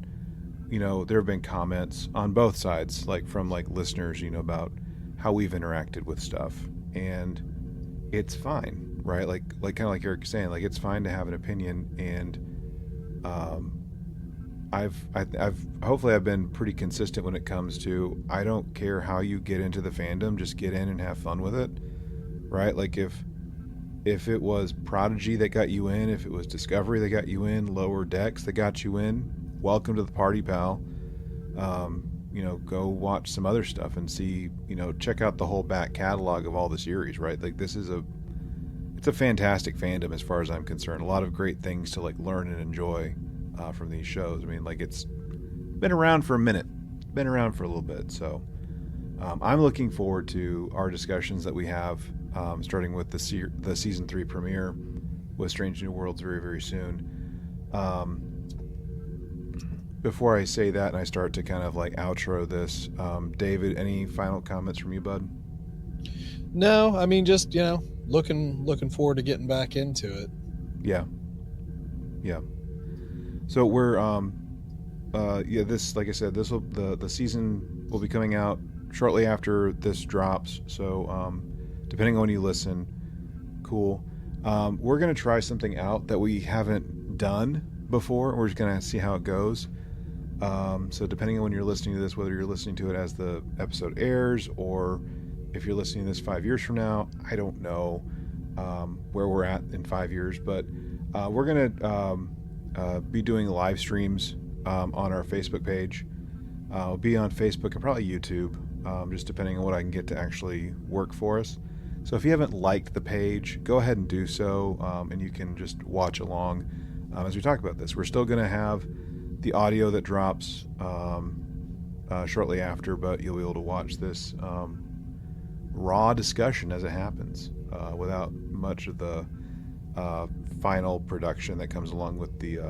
A: you know, there have been comments on both sides, like from like listeners, you know, about how we've interacted with stuff, and it's fine, right? Like kind of like Eric's saying, like, it's fine to have an opinion, and I've hopefully I've been pretty consistent when it comes to, I don't care how you get into the fandom, just get in and have fun with it, right? Like if it was Prodigy that got you in, if it was Discovery that got you in, Lower Decks that got you in, welcome to the party, pal. Go watch some other stuff and see, check out the whole back catalog of all the series, right? Like it's a fantastic fandom as far as I'm concerned. A lot of great things to like learn and enjoy from these shows. I mean, like it's been around for a minute, been around for a little bit. So I'm looking forward to our discussions that we have, starting with the season 3 premiere with Strange New Worlds very, very soon. Before I say that and I start to kind of like outro this, David, any final comments from you, bud?
C: No, I mean, just, looking forward to getting back into it.
A: Yeah. So we're, this, like I said, the season will be coming out shortly after this drops. So, depending on when you listen, cool. We're going to try something out that we haven't done before. We're just going to see how it goes. So depending on when you're listening to this, whether you're listening to it as the episode airs or if you're listening to this 5 years from now, I don't know where we're at in 5 years, but we're going to be doing live streams on our Facebook page. It'll be on Facebook and probably YouTube, just depending on what I can get to actually work for us. So if you haven't liked the page, go ahead and do so, and you can just watch along as we talk about this. We're still going to have the audio that drops shortly after, but you'll be able to watch this raw discussion as it happens without much of the final production that comes along with the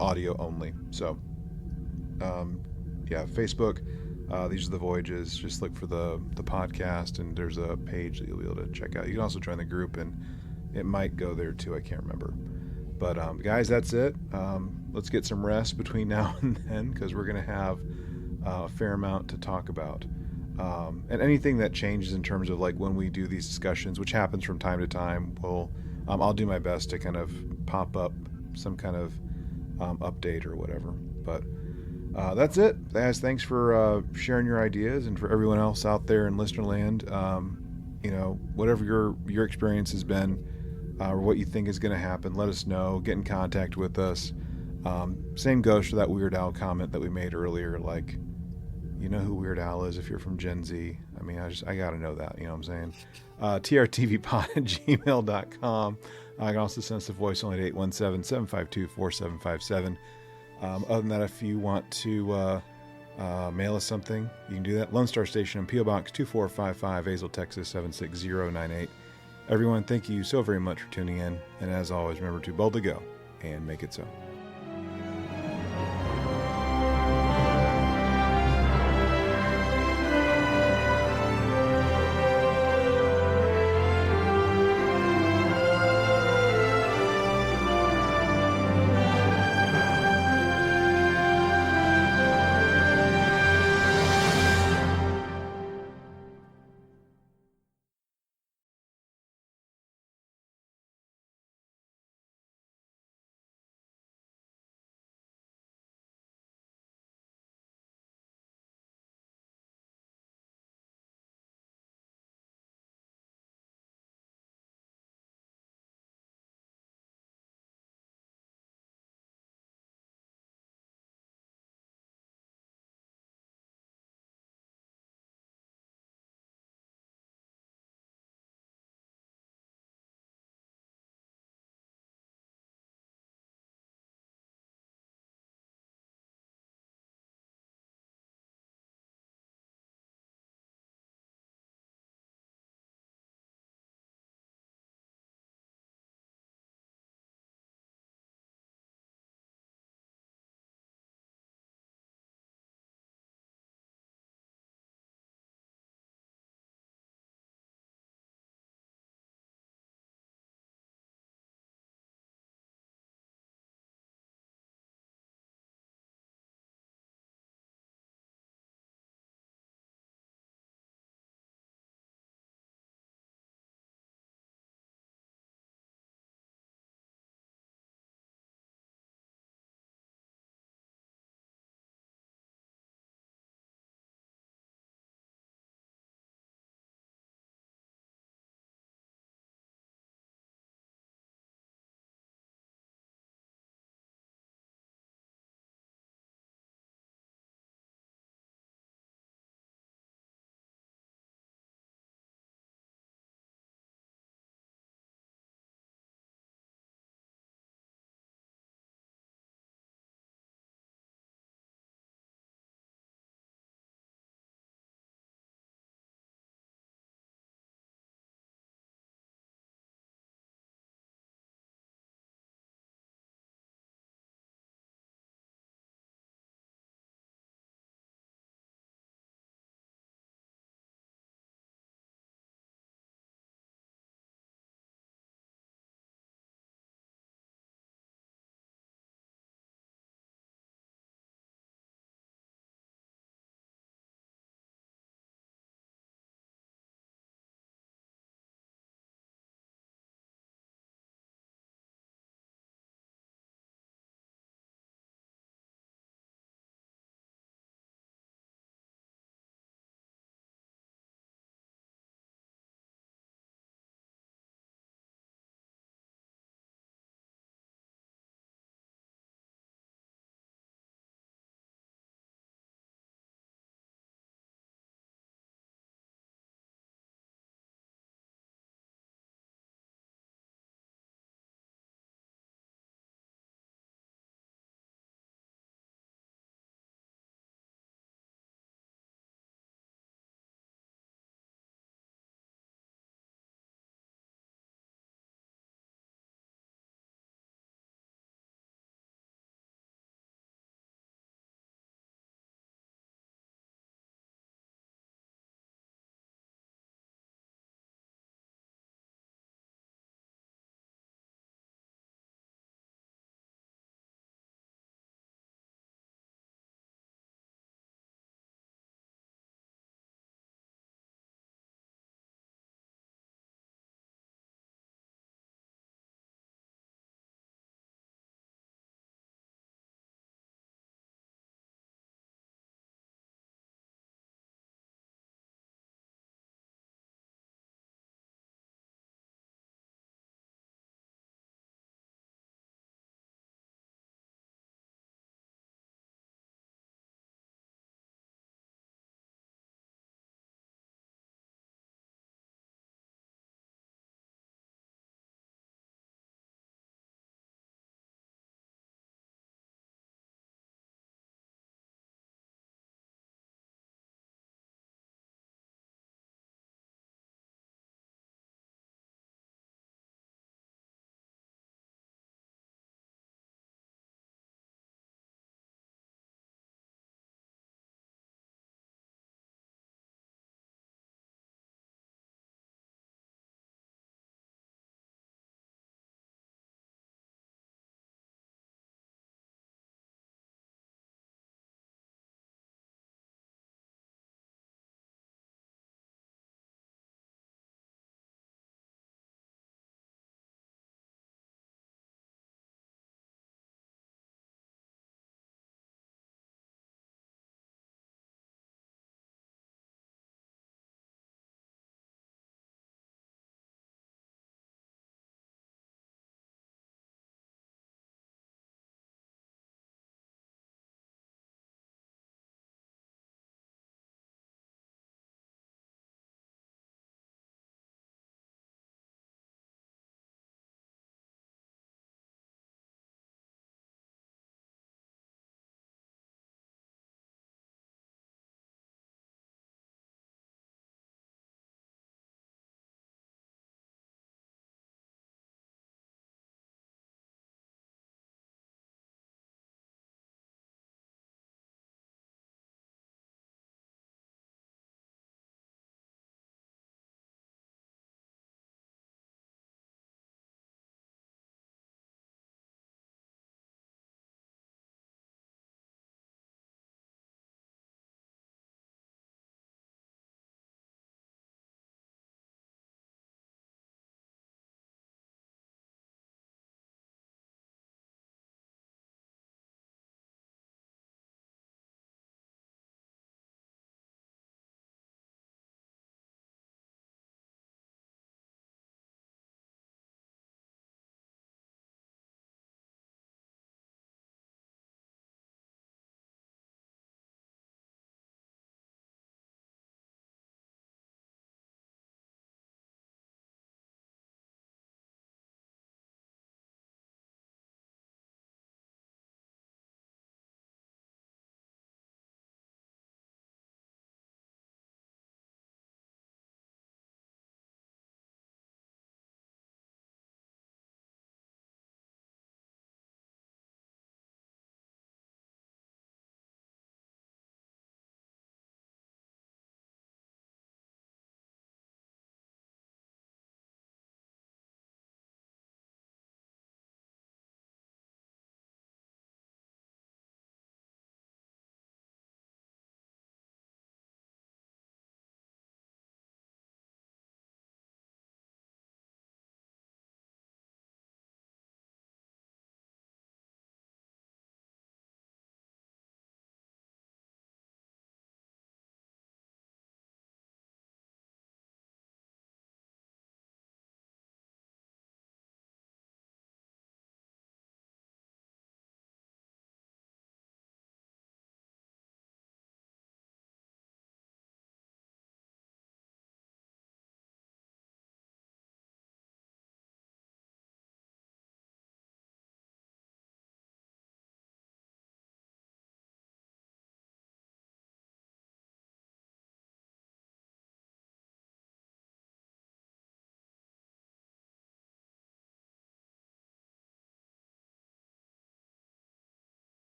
A: audio only. So Facebook, These Are The Voyages. Just look for the podcast, and there's a page that you'll be able to check out. You can also join the group, and it might go there too. I can't remember. But guys, that's it. Let's get some rest between now and then, because we're going to have a fair amount to talk about. And anything that changes in terms of like when we do these discussions, which happens from time to time, I'll do my best to kind of pop up some kind of update or whatever. But that's it, guys. Thanks for sharing your ideas, and for everyone else out there in listener land. Whatever your experience has been, or what you think is going to happen, let us know. Get in contact with us. Same goes for that Weird Al comment that we made earlier. Like, you know who Weird Al is if you're from Gen Z. I mean, I got to know that. You know what I'm saying? trtvpod@gmail.com. I can also send us a voice only at 817-752-4757. Other than that, if you want to mail us something, you can do that. Lone Star Station in P.O. Box 2455, Azle, Texas 76098. Everyone, thank you so very much for tuning in. And as always, remember to boldly go and make it so.